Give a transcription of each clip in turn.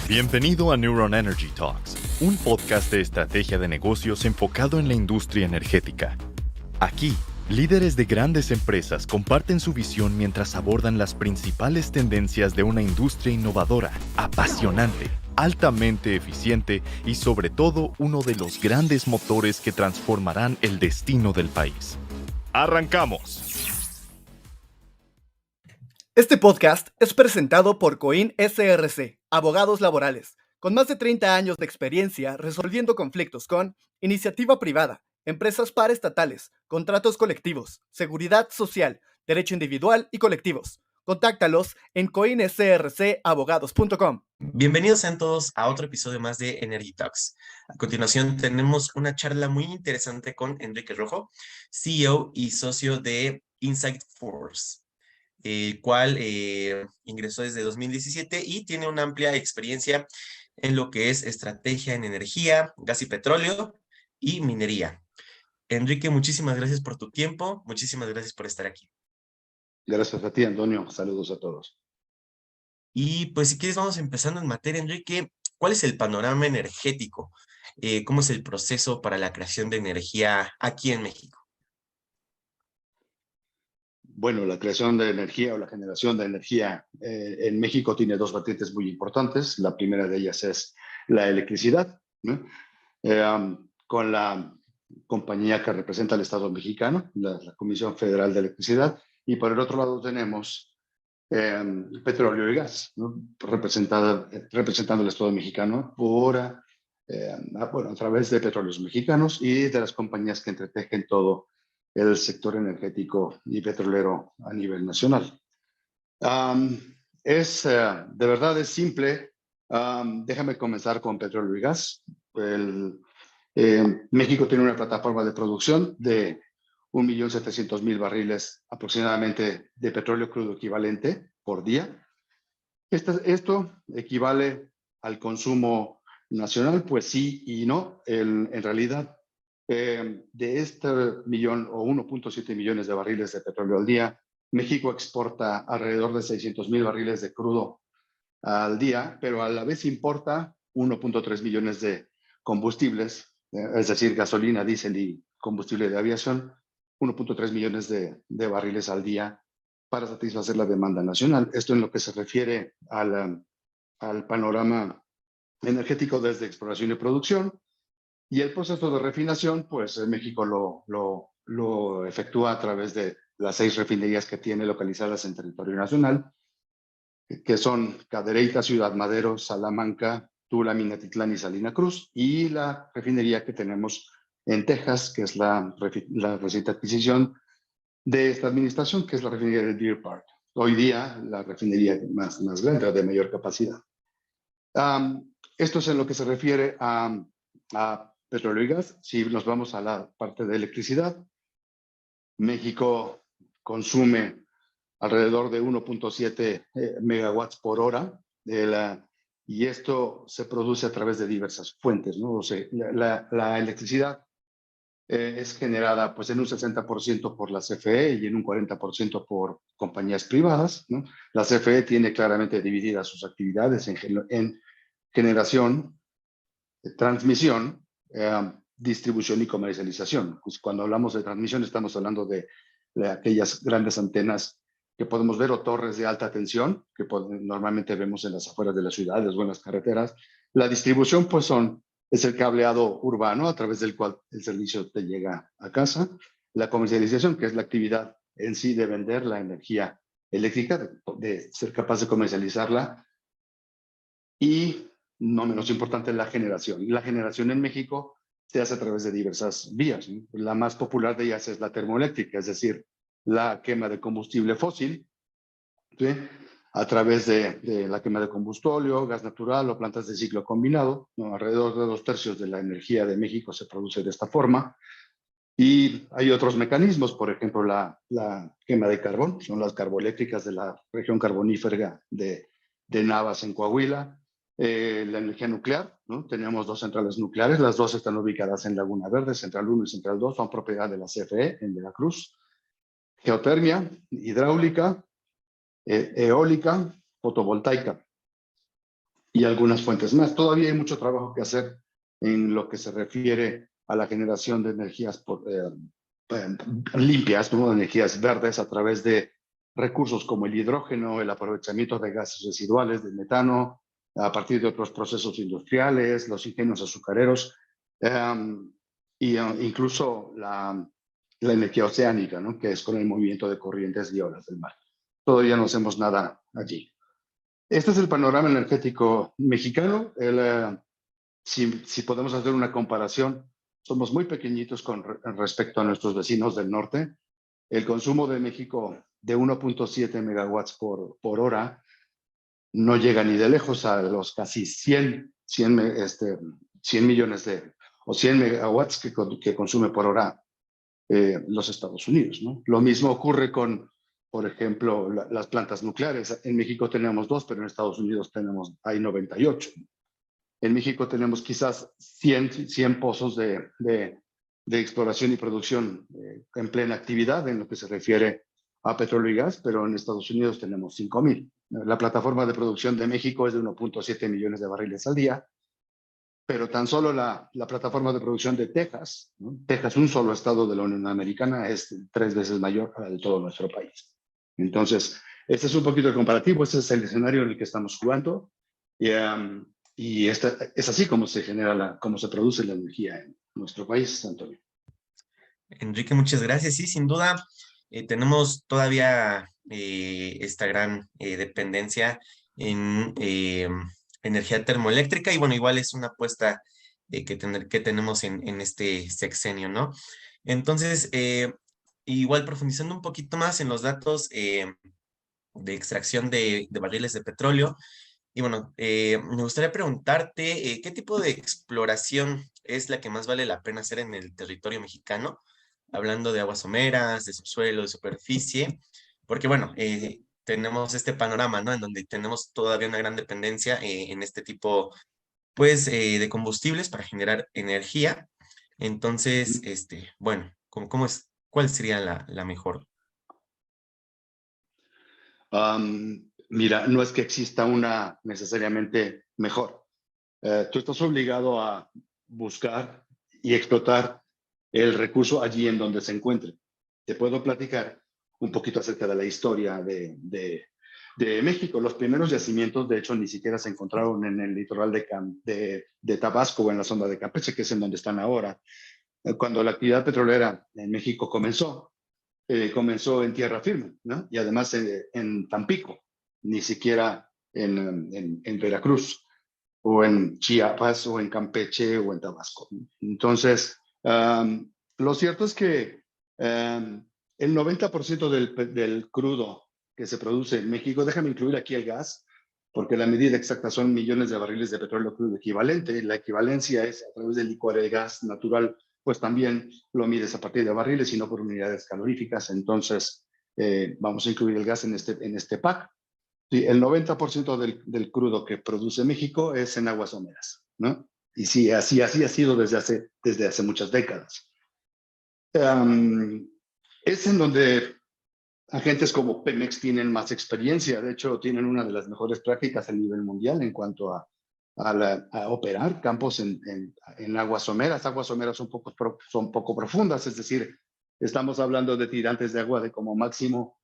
Bienvenido a Neuron Energy Talks, un podcast de estrategia de negocios enfocado en la industria energética. Aquí, líderes de grandes empresas comparten su visión mientras abordan las principales tendencias de una industria innovadora, apasionante, altamente eficiente y sobre todo uno de los grandes motores que transformarán el destino del país. ¡Arrancamos! Este podcast es presentado por Coin SRC, abogados laborales, con más de 30 años de experiencia resolviendo conflictos con iniciativa privada, empresas paraestatales, contratos colectivos, seguridad social, derecho individual y colectivos. Contáctalos en coinsrcabogados.com. Bienvenidos sean todos a otro episodio más de Energy Talks. A continuación tenemos una charla muy interesante con Enrique Rojo, CEO y socio de Insight Force, el cual ingresó desde 2017 y tiene una amplia experiencia en lo que es estrategia en energía, gas y petróleo y minería. Enrique, muchísimas gracias por tu tiempo, muchísimas gracias por estar aquí. Gracias a ti, Antonio. Saludos a todos. Y pues si quieres vamos empezando en materia, Enrique. ¿Cuál es el panorama energético? ¿Cómo es el proceso para la creación de energía aquí en México? Bueno, la creación de energía o la generación de energía en México tiene dos vertientes muy importantes. La primera de ellas es la electricidad, ¿no? Con la compañía que representa al Estado mexicano, la Comisión Federal de Electricidad, y por el otro lado tenemos petróleo y gas, ¿no? Representando al Estado mexicano a través de Petróleos Mexicanos y de las compañías que entretejen todo el sector energético y petrolero a nivel nacional. De verdad es simple. Déjame comenzar con petróleo y gas. México tiene una plataforma de producción de 1.700.000 barriles aproximadamente de petróleo crudo equivalente por día. Esto equivale al consumo nacional, pues sí y no. En realidad, de este millón o 1.7 millones de barriles de petróleo al día, México exporta alrededor de 600.000 barriles de crudo al día, pero a la vez importa 1.3 millones de combustibles, es decir, gasolina, diésel y combustible de aviación, 1.3 millones de barriles al día para satisfacer la demanda nacional. Esto en lo que se refiere al panorama energético desde exploración y producción. Y el proceso de refinación, pues México lo efectúa a través de las 6 refinerías que tiene localizadas en territorio nacional, que son Cadereyta, Ciudad Madero, Salamanca, Tula, Minatitlán y Salina Cruz, y la refinería que tenemos en Texas, que es la reciente adquisición de esta administración, que es la refinería de Deer Park. Hoy día, la refinería más grande, de mayor capacidad. Esto es en lo que se refiere a petróleo y gas. Si nos vamos a la parte de electricidad, México consume alrededor de 1.7 megawatts por hora, y esto se produce a través de diversas fuentes, ¿no? O sea, la electricidad es generada pues en un 60% por la CFE y en un 40% por compañías privadas, ¿no? La CFE tiene claramente divididas sus actividades en generación, transmisión, distribución y comercialización. Pues cuando hablamos de transmisión estamos hablando de aquellas grandes antenas que podemos ver o torres de alta tensión que normalmente vemos en las afueras de las ciudades o en las carreteras. La distribución pues es el cableado urbano a través del cual el servicio te llega a casa. La comercialización, que es la actividad en sí de vender la energía eléctrica, de ser capaz de comercializarla. Y no menos importante, la generación. La generación en México se hace a través de diversas vías, ¿no? La más popular de ellas es la termoeléctrica, es decir, la quema de combustible fósil, ¿sí? A través de la quema de combustóleo, gas natural o plantas de ciclo combinado, ¿no? Alrededor de 2/3 de la energía de México se produce de esta forma. Y hay otros mecanismos, por ejemplo, la quema de carbón, son las carboeléctricas de la región carbonífera de Navas en Coahuila. La energía nuclear, ¿no? Teníamos 2 centrales nucleares, las 2 están ubicadas en Laguna Verde, Central 1 y Central 2, son propiedad de la CFE en Veracruz. Geotermia, hidráulica, eólica, fotovoltaica. y algunas fuentes más. Todavía hay mucho trabajo que hacer en lo que se refiere a la generación de energías limpias, ¿no? Energías verdes a través de recursos como el hidrógeno, el aprovechamiento de gases residuales, del metano, a partir de otros procesos industriales, los ingenios azucareros, incluso la energía oceánica, ¿no? Que es con el movimiento de corrientes y olas del mar. Todavía no hacemos nada allí. Este es el panorama energético mexicano. Si podemos hacer una comparación, somos muy pequeñitos con respecto a nuestros vecinos del norte. El consumo de México de 1.7 megawatts por hora no llega ni de lejos a los casi 100 millones o 100 megawatts que consume por hora los Estados Unidos, ¿no? Lo mismo ocurre con, por ejemplo, las plantas nucleares. En México tenemos 2, pero en Estados Unidos hay 98. En México tenemos quizás 100 pozos de exploración y producción en plena actividad en lo que se refiere a petróleo y gas, pero en Estados Unidos tenemos 5,000. La plataforma de producción de México es de 1.7 millones de barriles al día, pero tan solo la plataforma de producción de Texas, ¿no? Texas, un solo estado de la Unión Americana, es 3 veces mayor a la de todo nuestro país. Entonces, este es un poquito el comparativo, este es el escenario en el que estamos jugando, y es así como se genera, como se produce la energía en nuestro país, Antonio. Enrique, muchas gracias. Sí, sin duda, tenemos todavía esta gran dependencia en energía termoeléctrica y bueno, igual es una apuesta que tenemos en este sexenio, ¿no? Entonces, igual profundizando un poquito más en los datos de extracción de barriles de petróleo, y bueno, me gustaría preguntarte, ¿qué tipo de exploración es la que más vale la pena hacer en el territorio mexicano? Hablando de aguas someras, de subsuelo, de superficie, porque bueno, tenemos este panorama, ¿no? En donde tenemos todavía una gran dependencia en este tipo, pues, de combustibles para generar energía. Entonces, bueno, ¿cómo es? ¿Cuál sería la mejor? Mira, no es que exista una necesariamente mejor. Tú estás obligado a buscar y explotar el recurso allí en donde se encuentre. Te puedo platicar un poquito acerca de la historia de México. Los primeros yacimientos, de hecho, ni siquiera se encontraron en el litoral de Tabasco o en la zona de Campeche, que es en donde están ahora. Cuando la actividad petrolera en México comenzó en tierra firme, ¿no? Y además en Tampico, ni siquiera en Veracruz, o en Chiapas, o en Campeche, o en Tabasco. Entonces, lo cierto es que el 90% del crudo que se produce en México, déjame incluir aquí el gas, porque la medida exacta son millones de barriles de petróleo crudo equivalente. La equivalencia es a través del licuar el gas natural, pues también lo mides a partir de barriles y no por unidades caloríficas. Entonces, vamos a incluir el gas en este pack. Sí, el 90% del crudo que produce México es en aguas someras, ¿no? Y sí, así ha sido desde hace muchas décadas. Es en donde agentes como Pemex tienen más experiencia. De hecho, tienen una de las mejores prácticas a nivel mundial en cuanto a operar campos en aguas someras. Aguas someras son poco profundas, es decir, estamos hablando de tirantes de agua de como máximo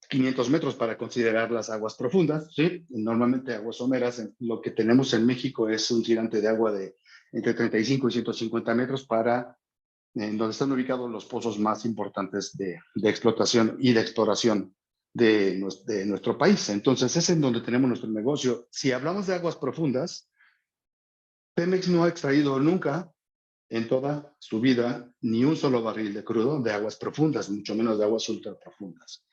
500 metros para considerar las aguas profundas, ¿sí? Normalmente aguas someras, lo que tenemos en México es un tirante de agua de entre 35 y 150 metros en donde están ubicados los pozos más importantes de explotación y de exploración de nuestro país. Entonces es en donde tenemos nuestro negocio. Si hablamos de aguas profundas, Pemex no ha extraído nunca en toda su vida ni un solo barril de crudo de aguas profundas, mucho menos de aguas ultraprofundas.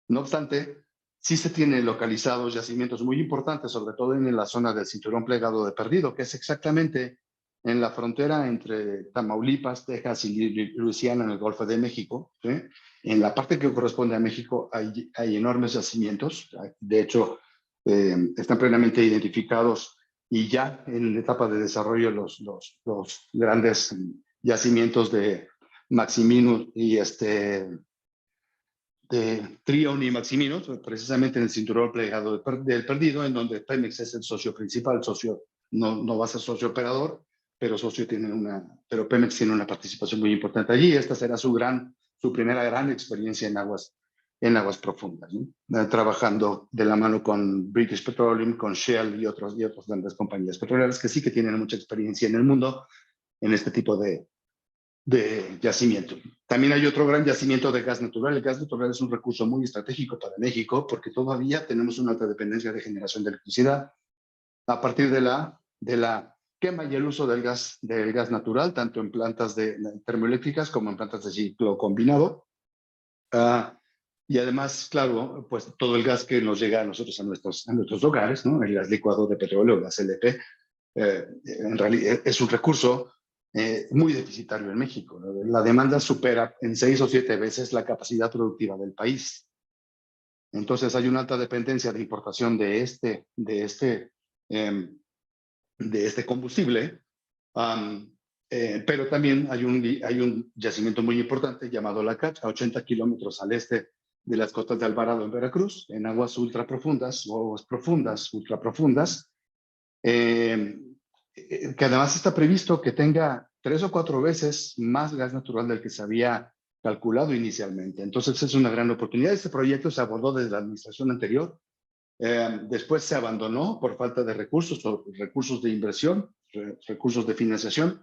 No obstante, sí se tienen localizados yacimientos muy importantes, sobre todo en la zona del Cinturón Plegado de Perdido, que es exactamente en la frontera entre Tamaulipas, Texas y Luisiana, en el Golfo de México, ¿sí? En la parte que corresponde a México hay enormes yacimientos. De hecho, están plenamente identificados y ya en la etapa de desarrollo los grandes yacimientos de Maximinus y Trion y Maximinos, precisamente en el cinturón plegado del perdido, en donde Pemex es el socio principal, no va a ser socio operador, pero pero Pemex tiene una participación muy importante allí. Esta será su primera gran experiencia en aguas profundas, ¿no? Trabajando de la mano con British Petroleum, con Shell y otras grandes compañías petroleras que sí que tienen mucha experiencia en el mundo en este tipo de yacimiento. También hay otro gran yacimiento de gas natural. El gas natural es un recurso muy estratégico para México porque todavía tenemos una alta dependencia de generación de electricidad a partir de la quema y el uso del gas natural, tanto en plantas termoeléctricas como en plantas de ciclo combinado. Y además, claro, pues todo el gas que nos llega a nosotros, a nuestros hogares, ¿no? El gas licuado de petróleo, el gas LP, en realidad es un recurso muy deficitario en México, ¿no? La demanda supera en 6 o 7 veces la capacidad productiva del país. Entonces hay una alta dependencia de importación de este combustible, pero también hay un yacimiento muy importante llamado La Cacha, a 80 kilómetros al este de las costas de Alvarado en Veracruz, en aguas ultraprofundas o aguas profundas, ultraprofundas, que además está previsto que tenga 3 o 4 veces más gas natural del que se había calculado inicialmente. Entonces es una gran oportunidad. Este proyecto se abordó desde la administración anterior, después se abandonó por falta de recursos de inversión, recursos de financiación.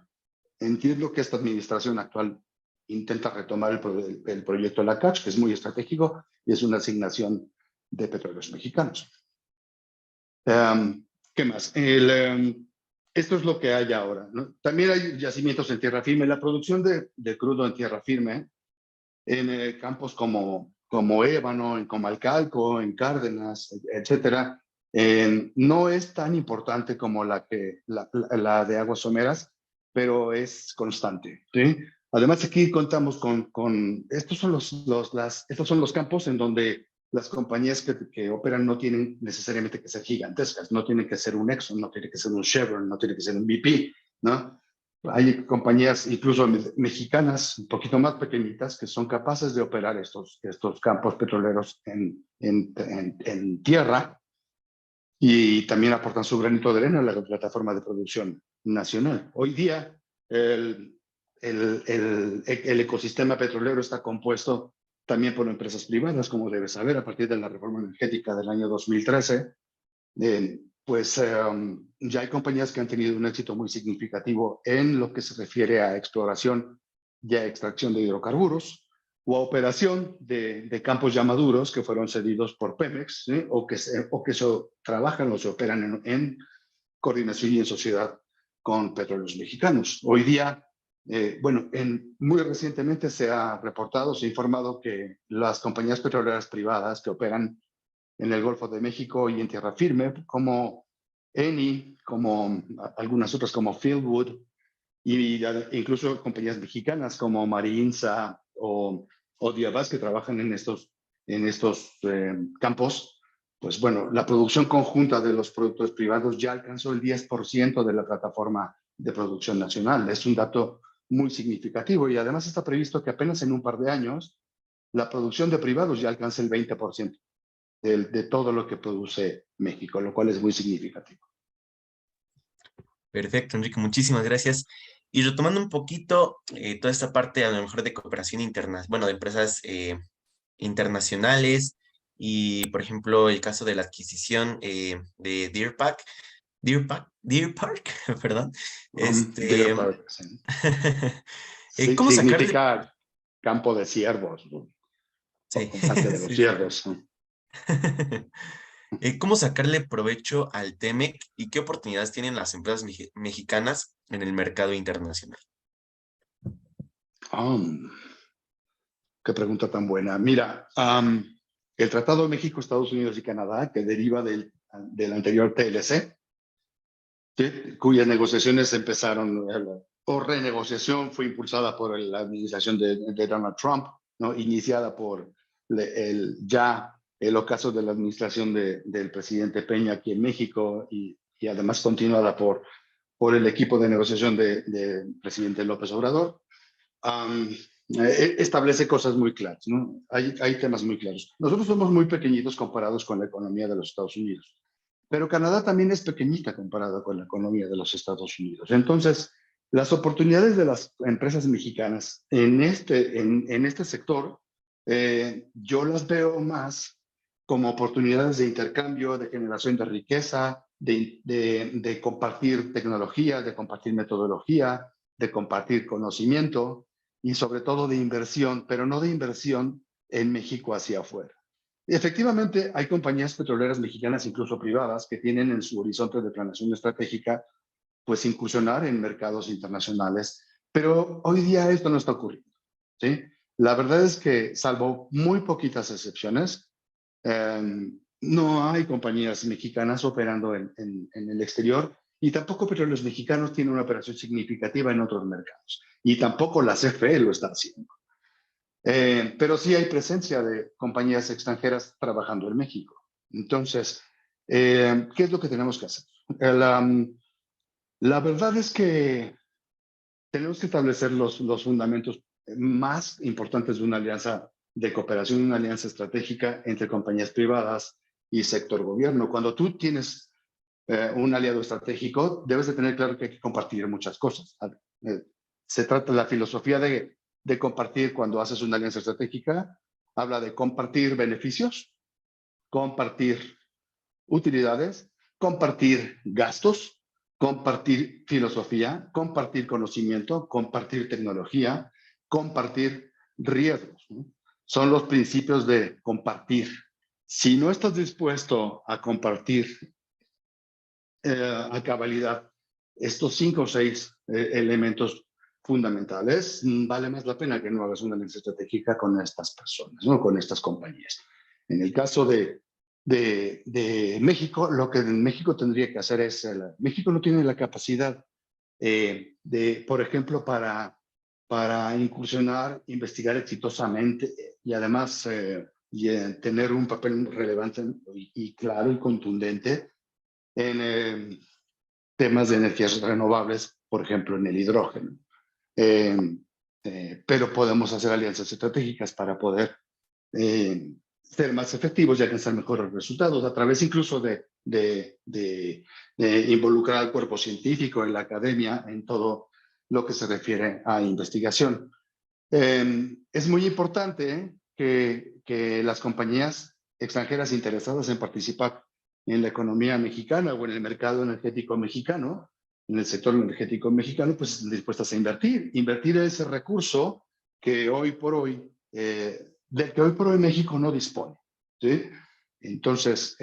Entiendo que esta administración actual intenta retomar el proyecto LACACH, que es muy estratégico y es una asignación de Petróleos Mexicanos. ¿Qué más? Esto es lo que hay ahora, ¿no? También hay yacimientos en tierra firme. La producción de crudo en tierra firme en campos como Ébano, en Comalcalco, en Cárdenas, etcétera, no es tan importante como la de aguas someras, pero es constante, ¿sí? Además, aquí contamos con estos son los campos en donde las compañías que operan no tienen necesariamente que ser gigantescas, no tienen que ser un Exxon, no tiene que ser un Chevron, no tiene que ser un BP, ¿no? Hay compañías incluso mexicanas, un poquito más pequeñitas, que son capaces de operar estos campos petroleros en tierra y también aportan su granito de arena a la plataforma de producción nacional. Hoy día, el ecosistema petrolero está compuesto también por empresas privadas, como debes saber, a partir de la reforma energética del año 2013. Ya hay compañías que han tenido un éxito muy significativo en lo que se refiere a exploración y a extracción de hidrocarburos o a operación de campos ya maduros que fueron cedidos por Pemex, ¿sí? o que trabajan o se operan en coordinación y en sociedad con Petróleos Mexicanos. Hoy día, muy recientemente se ha informado que las compañías petroleras privadas que operan en el Golfo de México y en tierra firme, como Eni, como algunas otras como Fieldwood, y incluso compañías mexicanas como Marinsa o Diabas que trabajan en estos campos, pues bueno, la producción conjunta de los productores privados ya alcanzó el 10% de la plataforma de producción nacional. Es un dato muy significativo y además está previsto que apenas en un par de años la producción de privados ya alcance el 20% de todo lo que produce México, lo cual es muy significativo. Perfecto, Enrique, muchísimas gracias. Y retomando un poquito toda esta parte a lo mejor de cooperación interna, bueno, de empresas internacionales y, por ejemplo, el caso de la adquisición de Deer Park, perdón. Deer Park, sí. Sí, ¿Cómo sacarle? Significa campo de ciervos, ¿no? Sí. O parque de los Sí. ciervos, ¿no? ¿Cómo sacarle provecho al TEMEC y qué oportunidades tienen las empresas mexicanas en el mercado internacional? Qué pregunta tan buena. Mira, el Tratado de México, Estados Unidos y Canadá, que deriva del anterior TLC, ¿sí? Cuyas negociaciones empezaron, o renegociación fue impulsada por la administración de Donald Trump, ¿no? Iniciada por el ocaso de la administración del presidente Peña aquí en México y además continuada por el equipo de negociación del presidente López Obrador. establece cosas muy claras, ¿no? Hay temas muy claros. Nosotros somos muy pequeñitos comparados con la economía de los Estados Unidos, pero Canadá también es pequeñita comparada con la economía de los Estados Unidos. Entonces, las oportunidades de las empresas mexicanas en este sector, yo las veo más como oportunidades de intercambio, de generación de riqueza, de compartir tecnología, de compartir metodología, de compartir conocimiento y sobre todo de inversión, pero no de inversión en México hacia afuera. Y efectivamente, hay compañías petroleras mexicanas, incluso privadas, que tienen en su horizonte de planeación estratégica, pues incursionar en mercados internacionales, pero hoy día esto no está ocurriendo, ¿sí? La verdad es que, salvo muy poquitas excepciones, no hay compañías mexicanas operando en el exterior y tampoco Petróleos Mexicanos tiene una operación significativa en otros mercados y tampoco la CFE lo está haciendo. Pero sí hay presencia de compañías extranjeras trabajando en México. Entonces, ¿qué es lo que tenemos que hacer? La verdad es que tenemos que establecer los fundamentos más importantes de una alianza de cooperación, una alianza estratégica entre compañías privadas y sector gobierno. Cuando tú tienes un aliado estratégico, debes de tener claro que hay que compartir muchas cosas. Se trata de la filosofía de compartir cuando haces una alianza estratégica, habla de compartir beneficios, compartir utilidades, compartir gastos, compartir filosofía, compartir conocimiento, compartir tecnología, compartir riesgos, ¿no? Son los principios de compartir. Si no estás dispuesto a compartir a cabalidad estos 5 o 6 elementos fundamentales, vale más la pena que no hagas una alianza estratégica con estas personas, ¿no? Con estas compañías. En el caso de México, lo que México tendría que hacer es, México no tiene la capacidad por ejemplo, para incursionar, investigar exitosamente y además tener un papel relevante y claro y contundente en temas de energías renovables, por ejemplo, en el hidrógeno. Pero podemos hacer alianzas estratégicas para poder ser más efectivos y alcanzar mejores resultados a través incluso de involucrar al cuerpo científico, en la academia, en todo lo que se refiere a investigación. Es muy importante que las compañías extranjeras interesadas en participar en la economía mexicana o en el mercado energético mexicano, en el sector energético mexicano, pues están dispuestas a invertir ese recurso que hoy por hoy, del que hoy por hoy México no dispone, ¿sí? Entonces,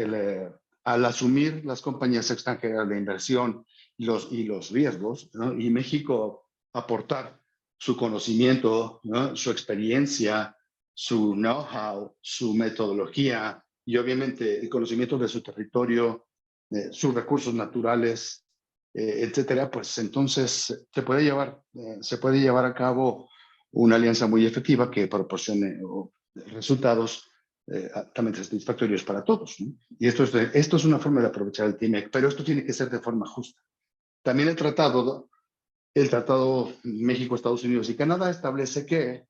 al asumir las compañías extranjeras de inversión y los riesgos, ¿no? Y México aportar su conocimiento, ¿no? Su experiencia, su know-how, su metodología y obviamente el conocimiento de su territorio, sus recursos naturales, etcétera, pues entonces se puede llevar a cabo una alianza muy efectiva que proporcione resultados altamente satisfactorios para todos, ¿no? Y esto es una forma de aprovechar el TIMEC, pero esto tiene que ser de forma justa. También el tratado México, Estados Unidos y Canadá establece que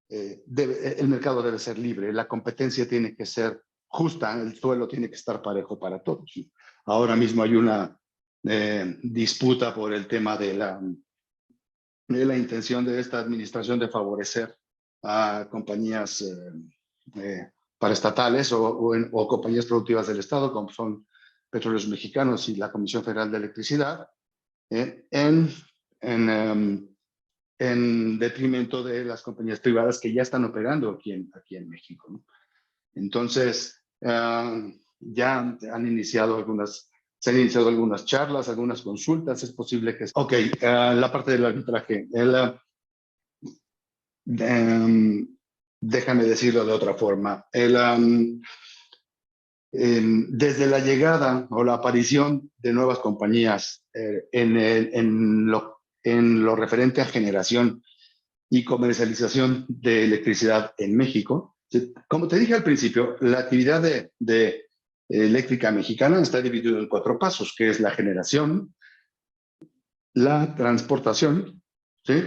el mercado debe ser libre, la competencia tiene que ser justa, el suelo tiene que estar parejo para todos. Ahora mismo hay una disputa por el tema de la intención de esta administración de favorecer a compañías paraestatales o compañías productivas del Estado, como son Petróleos Mexicanos y la Comisión Federal de Electricidad, en detrimento de las compañías privadas que ya están operando aquí en México, ¿no? Entonces, ya se han iniciado algunas charlas, algunas consultas, es posible que... Ok, la parte del arbitraje. Déjame decirlo de otra forma. Desde la llegada o la aparición de nuevas compañías en lo referente a generación y comercialización de electricidad en México, como te dije al principio, la actividad de eléctrica mexicana está dividida en 4 pasos, que es la generación, la transportación, ¿sí?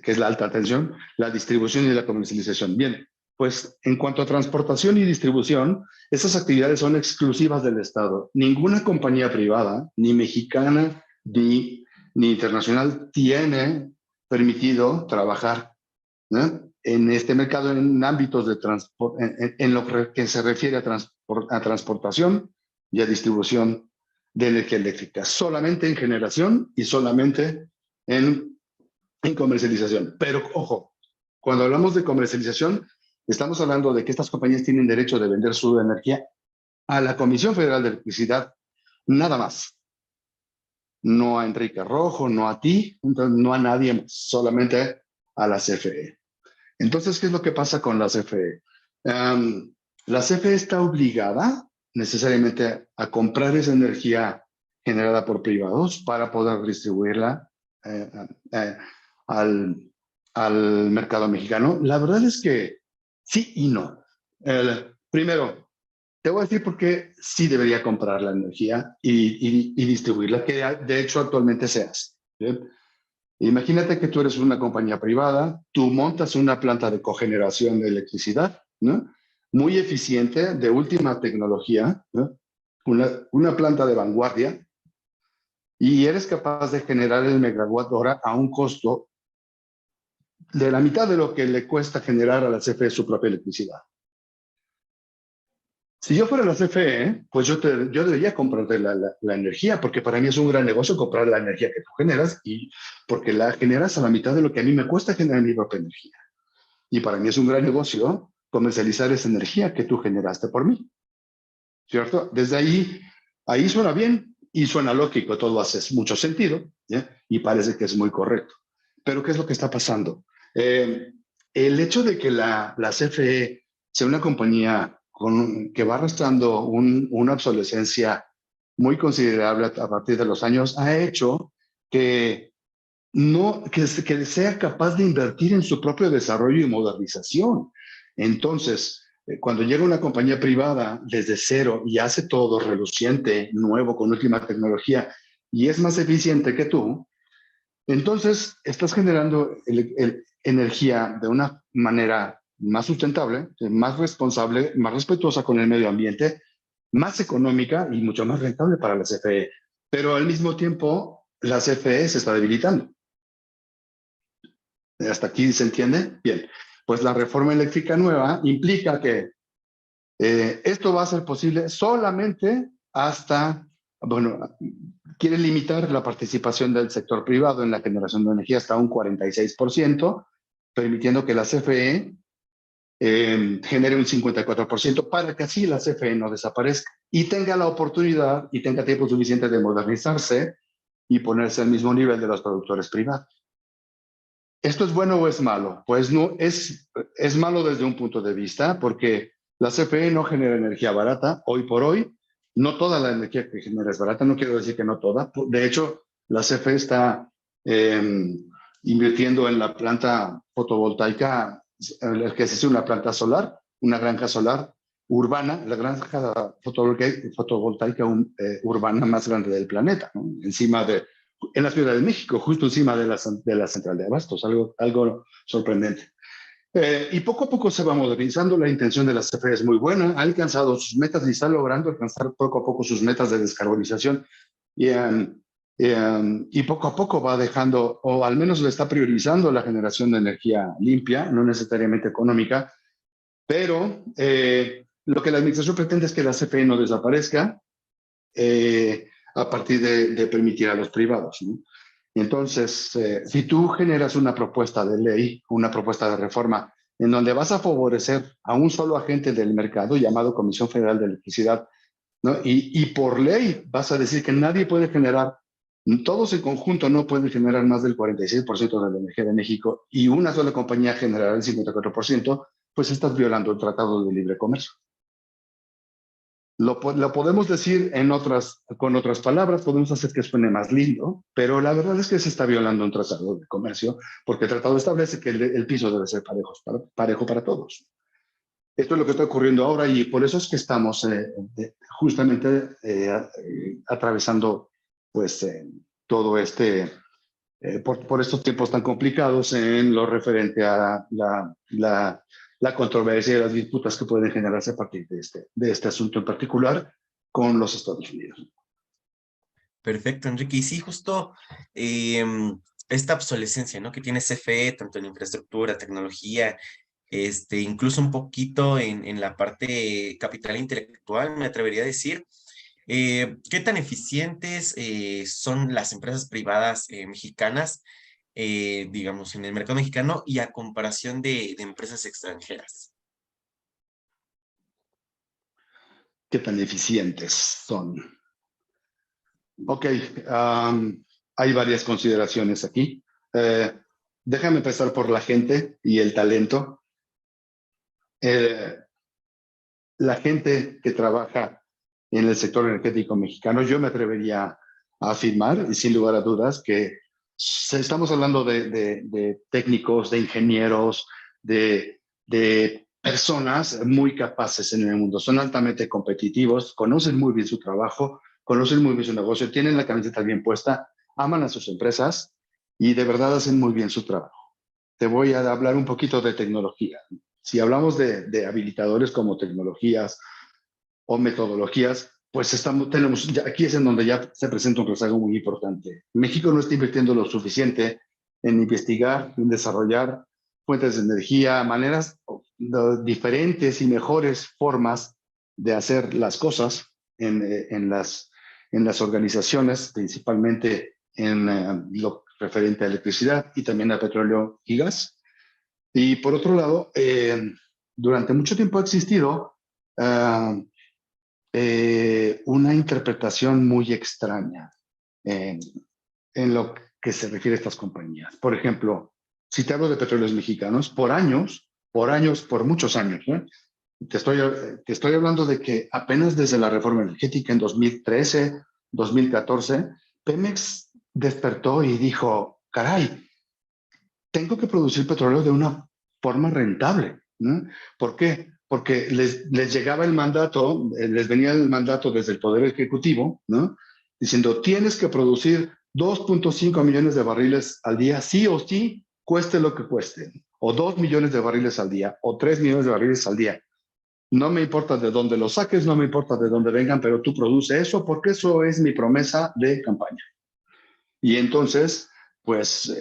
que es la alta tensión, la distribución y la comercialización. Bien, pues en cuanto a transportación y distribución, esas actividades son exclusivas del Estado. Ninguna compañía privada, ni mexicana ni internacional, tiene permitido trabajar, ¿no?, en este mercado en ámbitos de transporte, en lo que se refiere a transportación y a distribución de energía eléctrica, solamente en generación y solamente en comercialización. Pero ojo, cuando hablamos de comercialización, estamos hablando de que estas compañías tienen derecho de vender su energía a la Comisión Federal de Electricidad, nada más. No a Enrique Rojo, no a ti, no a nadie más, solamente a la CFE. Entonces, ¿qué es lo que pasa con la CFE? La CFE está obligada necesariamente a comprar esa energía generada por privados para poder distribuirla al mercado mexicano. La verdad es que sí y no. Primero, te voy a decir por qué sí debería comprar la energía y distribuirla, que de hecho actualmente se hace. ¿Bien? Imagínate que tú eres una compañía privada, tú montas una planta de cogeneración de electricidad, ¿no?, muy eficiente, de última tecnología, ¿no?, una planta de vanguardia, y eres capaz de generar el megawatt hora a un costo de la mitad de lo que le cuesta generar a la CFE su propia electricidad. Si yo fuera la CFE, pues yo debería comprarte la energía, porque para mí es un gran negocio comprar la energía que tú generas, y porque la generas a la mitad de lo que a mí me cuesta generar mi propia energía. Y para mí es un gran negocio comercializar esa energía que tú generaste por mí, ¿cierto? Desde ahí suena bien y suena lógico, todo hace mucho sentido, ¿ya? Y parece que es muy correcto. Pero ¿qué es lo que está pasando? El hecho de que la CFE sea una compañía que va arrastrando una obsolescencia muy considerable a partir de los años, ha hecho que sea capaz de invertir en su propio desarrollo y modernización. Entonces, cuando llega una compañía privada desde cero y hace todo reluciente, nuevo, con última tecnología, y es más eficiente que tú, entonces estás generando energía de una manera más sustentable, más responsable, más respetuosa con el medio ambiente, más económica y mucho más rentable para la CFE. Pero al mismo tiempo, la CFE se está debilitando. ¿Hasta aquí se entiende? Bien. Pues la reforma eléctrica nueva implica que esto va a ser posible solamente hasta, bueno, quiere limitar la participación del sector privado en la generación de energía hasta un 46%, permitiendo que la CFE genere un 54% para que así la CFE no desaparezca y tenga la oportunidad y tenga tiempo suficiente de modernizarse y ponerse al mismo nivel de los productores privados. ¿Esto es bueno o es malo? Pues no, es malo desde un punto de vista, porque la CFE no genera energía barata. Hoy por hoy, no toda la energía que genera es barata, no quiero decir que no toda. De hecho, la CFE está invirtiendo en la planta fotovoltaica, que es una planta solar, una granja solar urbana, la granja fotovoltaica urbana más grande del planeta, ¿no?, en la Ciudad de México, justo encima de la central de abastos, algo sorprendente. Y poco a poco se va modernizando. La intención de la CFE es muy buena, ha alcanzado sus metas y está logrando alcanzar poco a poco sus metas de descarbonización, y poco a poco va dejando, o al menos le está priorizando, la generación de energía limpia, no necesariamente económica, pero lo que la administración pretende es que la CFE no desaparezca, a partir de permitir a los privados, ¿no? Entonces, si tú generas una propuesta de ley, una propuesta de reforma, en donde vas a favorecer a un solo agente del mercado llamado Comisión Federal de Electricidad, ¿no?, y por ley vas a decir que nadie puede generar, todos en conjunto no pueden generar más del 46% de la energía de México, y una sola compañía generará el 54%, pues estás violando el Tratado de Libre Comercio. Lo podemos decir con otras palabras, podemos hacer que suene más lindo, pero la verdad es que se está violando un tratado de comercio, porque el tratado establece que el piso debe ser parejo para todos. Esto es lo que está ocurriendo ahora, y por eso es que estamos justamente atravesando pues todo este por estos tiempos tan complicados en lo referente a la controversia y las disputas que pueden generarse a partir de este asunto en particular con los Estados Unidos. Perfecto, Enrique. Y sí, justo esta obsolescencia, ¿no? Que tiene CFE, tanto en infraestructura, tecnología, incluso un poquito en la parte capital intelectual, me atrevería a decir. ¿Qué tan eficientes son las empresas privadas mexicanas, digamos, en el mercado mexicano y a comparación de empresas extranjeras? ¿Qué tan eficientes son? Ok, hay varias consideraciones aquí. Déjame empezar por la gente y el talento. La gente que trabaja en el sector energético mexicano, yo me atrevería a afirmar, y sin lugar a dudas, que estamos hablando de técnicos, de ingenieros, de personas muy capaces en el mundo. Son altamente competitivos, conocen muy bien su trabajo, conocen muy bien su negocio, tienen la camiseta bien puesta, aman a sus empresas y de verdad hacen muy bien su trabajo. Te voy a hablar un poquito de tecnología. Si hablamos de habilitadores como tecnologías o metodologías, pues aquí es en donde ya se presenta un rezago muy importante. México no está invirtiendo lo suficiente en investigar, en desarrollar fuentes de energía, maneras diferentes y mejores formas de hacer las cosas en las organizaciones, principalmente en lo referente a electricidad y también a petróleo y gas. Y por otro lado, durante mucho tiempo ha existido una interpretación muy extraña en lo que se refiere a estas compañías. Por ejemplo, si te hablo de petróleos mexicanos, por muchos años, ¿no? Te estoy hablando de que apenas desde la reforma energética en 2013, 2014, Pemex despertó y dijo, caray, tengo que producir petróleo de una forma rentable, ¿no? ¿Por qué? Porque les llegaba el mandato, les venía el mandato desde el Poder Ejecutivo, ¿no? Diciendo, tienes que producir 2.5 millones de barriles al día, sí o sí, cueste lo que cueste, o 2 millones de barriles al día, o 3 millones de barriles al día. No me importa de dónde lo saques, no me importa de dónde vengan, pero tú produce eso porque eso es mi promesa de campaña. Y entonces, pues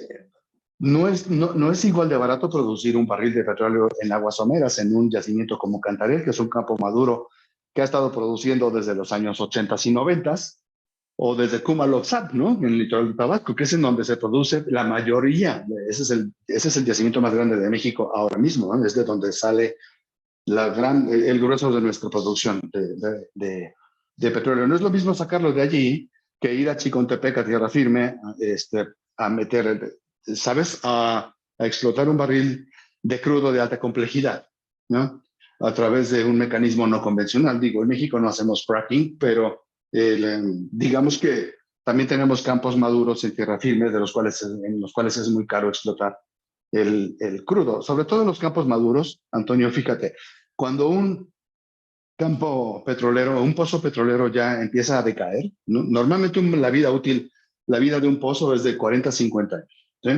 no es igual de barato producir un barril de petróleo en aguas someras, en un yacimiento como Cantarell, que es un campo maduro que ha estado produciendo desde los años 80 y 90, o desde Cumalopzat, ¿no? En el litoral de Tabasco, que es en donde se produce la mayoría. Ese es el yacimiento más grande de México ahora mismo, ¿no? Es de donde sale el grueso de nuestra producción de petróleo. No es lo mismo sacarlo de allí que ir a Chicontepec, a tierra firme, a meter, ¿sabes? A explotar un barril de crudo de alta complejidad, ¿no? A través de un mecanismo no convencional. Digo, en México no hacemos fracking, pero digamos que también tenemos campos maduros en tierra firme, en los cuales es muy caro explotar el crudo. Sobre todo en los campos maduros, Antonio, fíjate, cuando un campo petrolero, un pozo petrolero ya empieza a decaer, ¿no? Normalmente la vida útil, la vida de un pozo es de 40 a 50 años, ¿sí?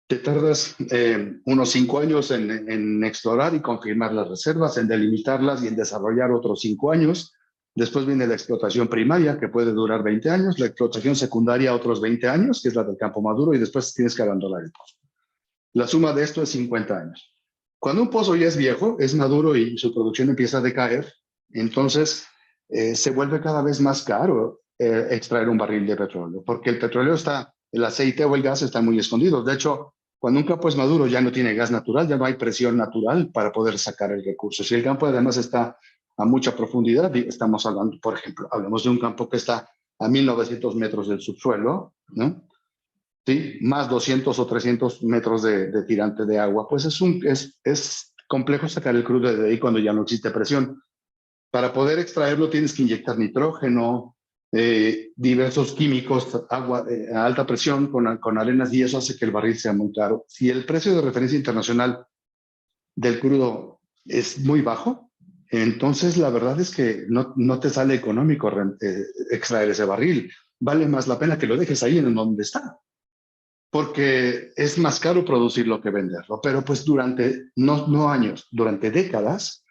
Te tardas unos 5 años en explorar y confirmar las reservas, en delimitarlas y en desarrollar otros 5 años. Después viene la explotación primaria, que puede durar 20 años, la explotación secundaria otros 20 años, que es la del campo maduro, y después tienes que abandonar el pozo. La suma de esto es 50 años. Cuando un pozo ya es viejo, es maduro y su producción empieza a decaer, entonces se vuelve cada vez más caro extraer un barril de petróleo, porque el aceite o el gas están muy escondidos. De hecho, cuando un campo es maduro ya no tiene gas natural, ya no hay presión natural para poder sacar el recurso. Si el campo además está a mucha profundidad, estamos hablando, por ejemplo, hablamos de un campo que está a 1900 metros del subsuelo, ¿no? ¿Sí? Más 200 o 300 metros de tirante de agua, pues es complejo sacar el crudo de ahí cuando ya no existe presión. Para poder extraerlo tienes que inyectar nitrógeno, diversos químicos, agua a alta presión con arenas, y eso hace que el barril sea muy caro. Si el precio de referencia internacional del crudo es muy bajo, entonces la verdad es que no te sale económico extraer ese barril. Vale más la pena que lo dejes ahí en donde está. porque es más caro producirlo que venderlo. Pero pues durante, no años, durante décadas,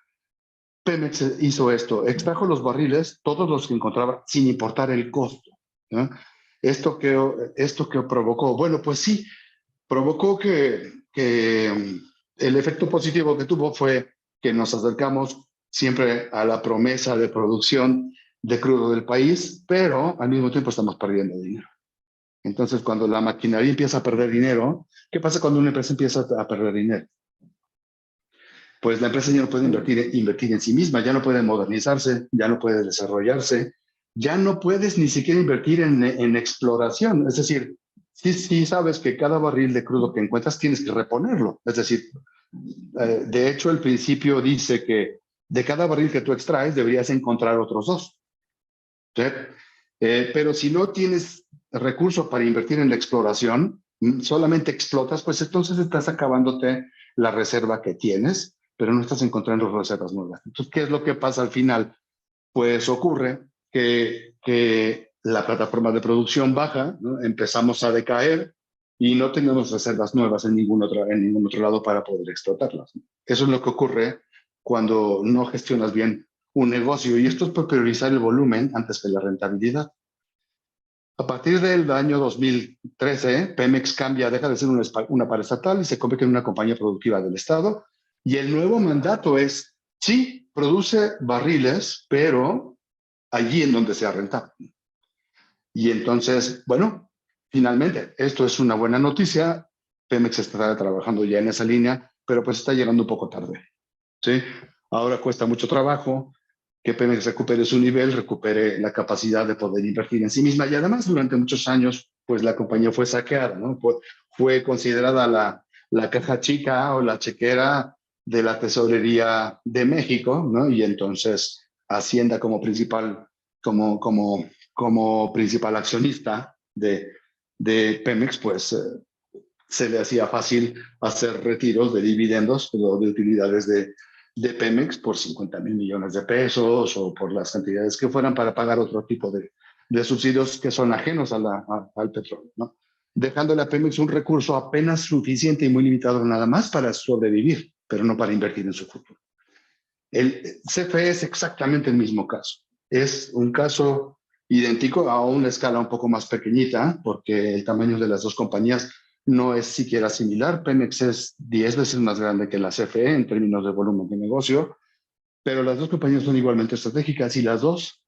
Pemex hizo esto, extrajo los barriles, todos los que encontraba, sin importar el costo, ¿no? Esto que provocó, bueno, pues sí, provocó que el efecto positivo que tuvo fue que nos acercamos siempre a la promesa de producción de crudo del país, pero al mismo tiempo estamos perdiendo dinero. Entonces, cuando la maquinaria empieza a perder dinero, ¿qué pasa cuando una empresa empieza a perder dinero? Pues la empresa ya no puede invertir en sí misma, ya no puede modernizarse, ya no puede desarrollarse, ya no puedes ni siquiera invertir en exploración. Es decir, sí sabes que cada barril de crudo que encuentras tienes que reponerlo. Es decir, de hecho, el principio dice que de cada barril que tú extraes deberías encontrar otros dos. ¿Sí? Pero si no tienes recursos para invertir en la exploración, solamente explotas, pues entonces estás acabándote la reserva que tienes, pero no estás encontrando reservas nuevas. Entonces, ¿qué es lo que pasa al final? Pues ocurre que la plataforma de producción baja, ¿no? Empezamos a decaer y no tenemos reservas nuevas en ningún otro lado para poder explotarlas. Eso es lo que ocurre cuando no gestionas bien un negocio, y esto es por priorizar el volumen antes que la rentabilidad. A partir del año 2013, Pemex deja de ser una paraestatal y se convierte en una compañía productiva del Estado, y el nuevo mandato es, sí, produce barriles, pero allí en donde sea rentable. Y entonces, bueno, finalmente, esto es una buena noticia. Pemex está trabajando ya en esa línea, pero pues está llegando un poco tarde, ¿sí? Ahora cuesta mucho trabajo que Pemex recupere su nivel, recupere la capacidad de poder invertir en sí misma. Y además, durante muchos años, pues la compañía fue saqueada, ¿no? Fue considerada la caja chica o la chequera de la Tesorería de México, ¿no? Y entonces Hacienda como principal accionista de Pemex, pues se le hacía fácil hacer retiros de dividendos o de utilidades de Pemex por 50,000 millones de pesos o por las cantidades que fueran para pagar otro tipo de subsidios que son ajenos al petróleo, ¿no? Dejándole a Pemex un recurso apenas suficiente y muy limitado nada más para sobrevivir, pero no para invertir en su futuro. El CFE es exactamente el mismo caso. Es un caso idéntico a una escala un poco más pequeñita, porque el tamaño de las dos compañías no es siquiera similar. Pemex es 10 veces más grande que la CFE en términos de volumen de negocio, pero las dos compañías son igualmente estratégicas y las dos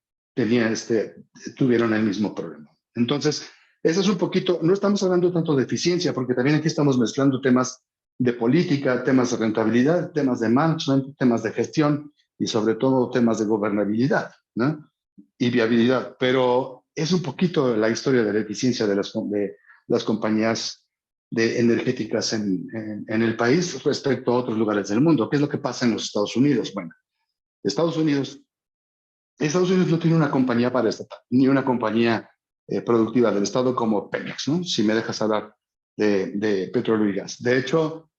tuvieron el mismo problema. Entonces, eso es un poquito, no estamos hablando tanto de eficiencia, porque también aquí estamos mezclando temas de política, temas de rentabilidad, temas de management, temas de gestión y sobre todo temas de gobernabilidad, ¿no? Y viabilidad. Pero es un poquito la historia de la eficiencia de las compañías energéticas en el país respecto a otros lugares del mundo. ¿Qué es lo que pasa en los Estados Unidos? Bueno, Estados Unidos no tiene una compañía paraestatal, ni una compañía productiva del Estado como Pemex, ¿no? Si me dejas hablar de petróleo y gas. De hecho,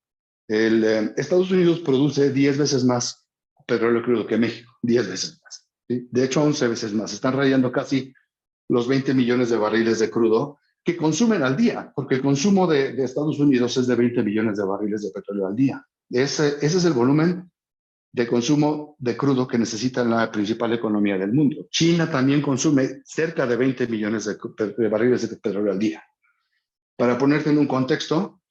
Estados Unidos produce 10 veces más petróleo crudo que México, 10 veces más, ¿sí? De hecho, 11 veces más. Están rayando casi los 20 millones de barriles de crudo que consumen al día, porque el consumo de Estados Unidos es de 20 millones de barriles de petróleo al día. Ese es el volumen de consumo de crudo que necesita la principal economía del mundo. China también consume cerca de 20 millones de barriles de petróleo al día. Para ponerte en un contexto,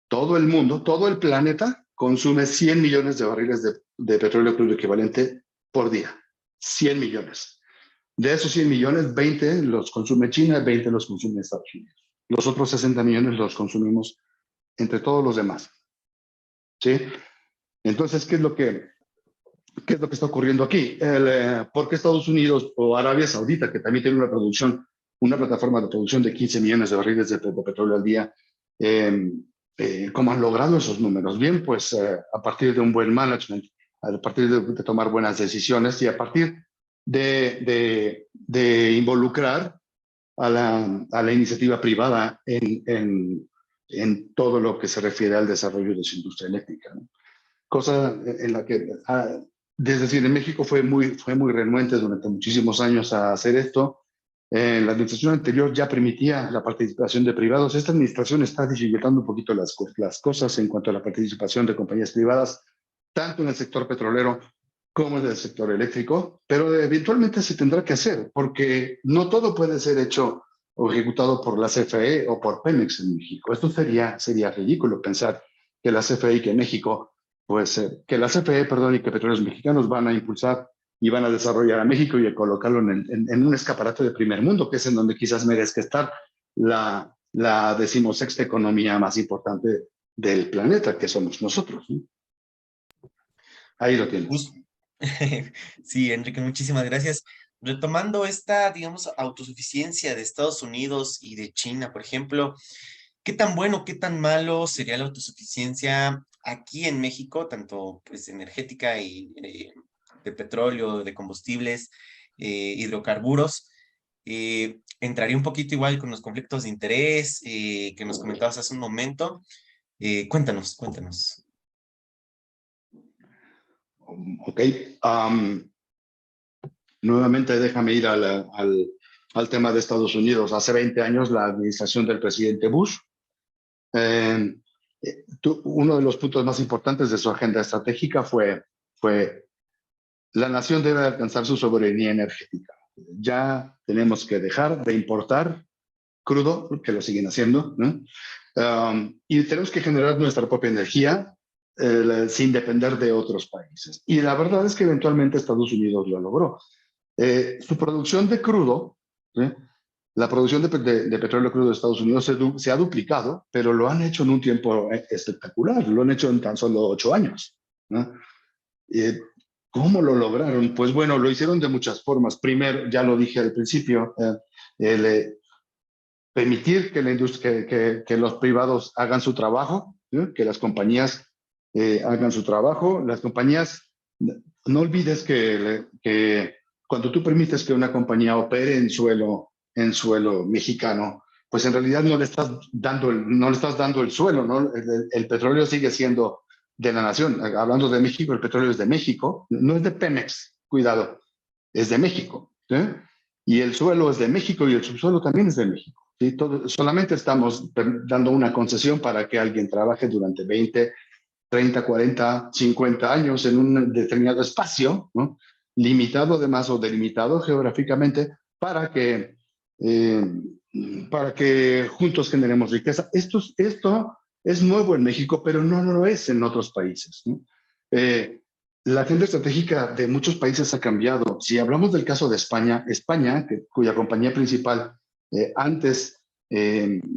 todo el mundo, todo el planeta consume 100 millones de barriles de petróleo crudo equivalente por día. 100 millones. De esos 100 millones, 20 los consume China, 20 los consume Estados Unidos. Los otros 60 millones los consumimos entre todos los demás, ¿sí? Entonces, ¿qué es lo que está ocurriendo aquí? ¿Por qué Estados Unidos o Arabia Saudita, que también tiene una plataforma de producción de 15 millones de barriles de petróleo al día, cómo han logrado esos números? Bien, pues a partir de un buen management, a partir de tomar buenas decisiones y a partir de involucrar a la iniciativa privada en todo lo que se refiere al desarrollo de su industria eléctrica, ¿no? Cosa en la que, desde decir, en México fue muy renuente durante muchísimos años a hacer esto. La administración anterior ya permitía la participación de privados. Esta administración está dificultando un poquito las cosas en cuanto a la participación de compañías privadas, tanto en el sector petrolero como en el sector eléctrico, pero eventualmente se tendrá que hacer, porque no todo puede ser hecho o ejecutado por la CFE o por Pemex en México. Esto sería ridículo pensar que la CFE y que México, pues que la CFE, perdón, y que Petróleos Mexicanos van a impulsar y van a desarrollar a México y a colocarlo en un escaparate de primer mundo, que es en donde quizás merezca estar la 16ª economía más importante del planeta, que somos nosotros, ¿no? Ahí lo tienes. Sí, Enrique, muchísimas gracias. Retomando esta, digamos, autosuficiencia de Estados Unidos y de China, por ejemplo, ¿qué tan bueno, qué tan malo sería la autosuficiencia aquí en México, tanto pues energética y de petróleo, de combustibles, hidrocarburos? Entraría un poquito igual con los conflictos de interés que nos comentabas hace un momento. Cuéntanos, cuéntanos. Ok. Nuevamente déjame ir al tema de Estados Unidos. Hace 20 años la administración del presidente Bush, uno de los puntos más importantes de su agenda estratégica fue la nación debe alcanzar su soberanía energética. Ya tenemos que dejar de importar crudo, que lo siguen haciendo, ¿no? Y tenemos que generar nuestra propia energía sin depender de otros países. Y la verdad es que eventualmente Estados Unidos lo logró. Su producción de crudo, ¿sí? La producción de petróleo crudo de Estados Unidos se ha duplicado, pero lo han hecho en un tiempo espectacular, lo han hecho en tan solo 8 años, ¿no? ¿Cómo lo lograron? Pues bueno, lo hicieron de muchas formas. Primero, ya lo dije al principio, permitir que la industria, que los privados hagan su trabajo, ¿sí? Que las compañías hagan su trabajo. Las compañías, no olvides que cuando tú permites que una compañía opere en suelo mexicano, pues en realidad no le estás dando el suelo, ¿no? El petróleo sigue siendo de la nación. Hablando de México, el petróleo es de México, no es de Pemex, cuidado, es de México, ¿sí? Y el suelo es de México y el subsuelo también es de México. ¿Sí? Solamente estamos dando una concesión para que alguien trabaje durante 20, 30, 40, 50 años en un determinado espacio, ¿no? Limitado además o delimitado geográficamente eh, para que juntos generemos riqueza. Esto es nuevo en México, pero no lo es en otros países, ¿no? La agenda estratégica de muchos países ha cambiado. Si hablamos del caso de España, cuya compañía principal antes,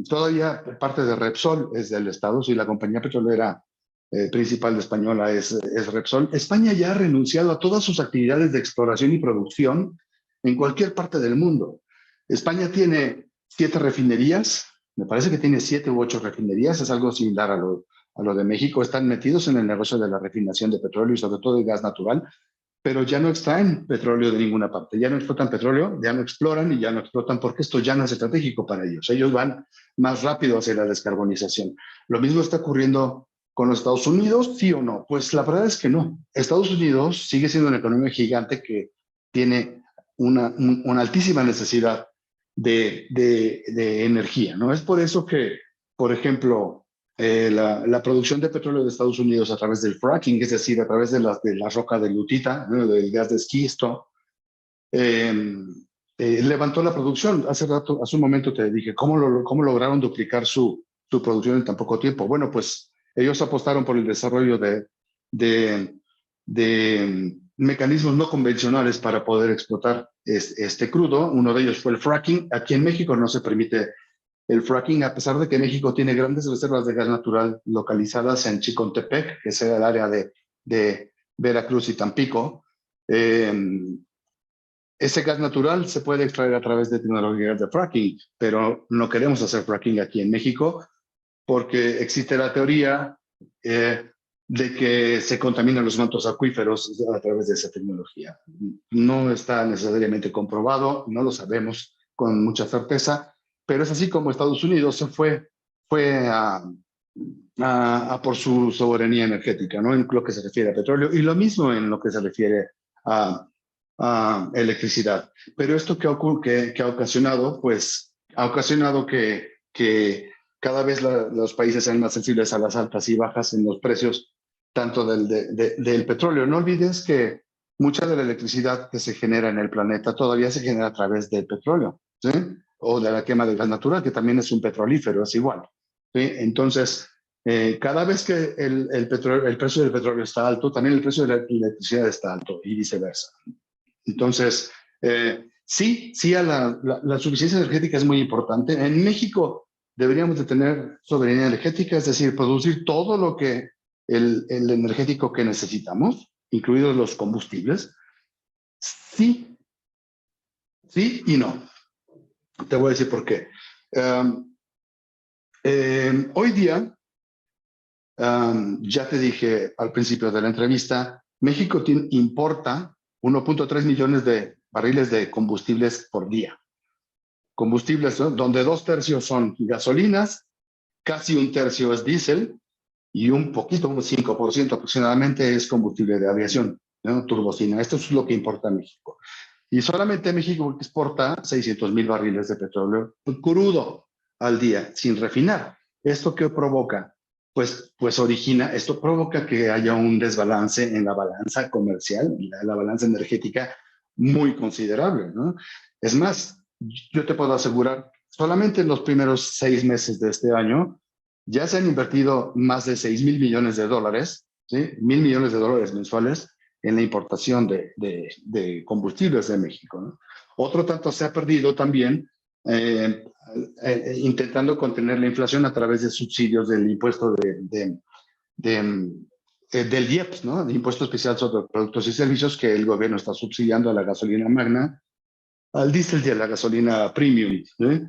todavía parte de Repsol es del Estado, si la compañía petrolera principal de española es Repsol. España ya ha renunciado a todas sus actividades de exploración y producción en cualquier parte del mundo. España tiene 7 refinerías, me parece que tiene 7 u 8 refinerías, es algo similar a lo de México. Están metidos en el negocio de la refinación de petróleo y sobre todo de gas natural, pero ya no extraen petróleo de ninguna parte, ya no explotan petróleo, ya no exploran y ya no explotan porque esto ya no es estratégico para ellos. Ellos van más rápido hacia la descarbonización. Lo mismo está ocurriendo con los Estados Unidos, ¿sí o no? Pues la verdad es que no. Estados Unidos sigue siendo una economía gigante que tiene una altísima necesidad de energía, ¿no? Es por eso que, por ejemplo, la producción de petróleo de Estados Unidos a través del fracking, es decir, a través de la roca de lutita, ¿no? Del gas de esquisto, levantó la producción. Hace un momento te dije, ¿cómo lograron duplicar su producción en tan poco tiempo? Bueno, pues ellos apostaron por el desarrollo de mecanismos no convencionales para poder explotar este crudo. Uno de ellos fue el fracking. Aquí en México no se permite el fracking, a pesar de que México tiene grandes reservas de gas natural localizadas en Chicontepec, que es el área de Veracruz y Tampico. Ese gas natural se puede extraer a través de tecnologías de fracking, pero no queremos hacer fracking aquí en México porque existe la teoría de que se contaminan los mantos acuíferos a través de esa tecnología. No está necesariamente comprobado, no lo sabemos con mucha certeza, pero es así como Estados Unidos se fue a por su soberanía energética, ¿no? En lo que se refiere a petróleo y lo mismo en lo que se refiere a electricidad. Pero esto que ha ocasionado, pues, ha ocasionado que cada vez los países sean más sensibles a las altas y bajas en los precios, tanto del petróleo. No olvides que mucha de la electricidad que se genera en el planeta todavía se genera a través del petróleo, ¿sí? O de la quema de gas natural, que también es un petrolífero, es igual, ¿sí? Entonces, cada vez que el precio del petróleo está alto, también el precio de la electricidad está alto y viceversa. Entonces, sí, la suficiencia energética es muy importante. En México deberíamos de tener soberanía energética, es decir, producir todo lo que el energético que necesitamos, incluidos los combustibles. Sí, sí y no. Te voy a decir por qué. Hoy día, ya te dije al principio de la entrevista, México importa 1.3 millones de barriles de combustibles por día. Combustibles, ¿no? Donde 2/3 son gasolinas, casi 1/3 es diésel y un poquito, un 5% aproximadamente es combustible de aviación, ¿no? Turbocina. Esto es lo que importa México. Y solamente México exporta 600,000 barriles de petróleo crudo al día, sin refinar. ¿Esto qué provoca? Esto provoca que haya un desbalance en la balanza comercial y la balanza energética muy considerable, ¿no? Es más, yo te puedo asegurar, solamente en los primeros 6 meses de este año ya se han invertido más de 6,000 millones de dólares, ¿sí? 1,000 millones de dólares mensuales en la importación de combustibles de México, ¿no? Otro tanto se ha perdido también intentando contener la inflación a través de subsidios del impuesto del IEPS, ¿no? De Impuesto Especial sobre Productos y Servicios, que el gobierno está subsidiando a la gasolina magna, al diésel y a la gasolina premium, ¿sí?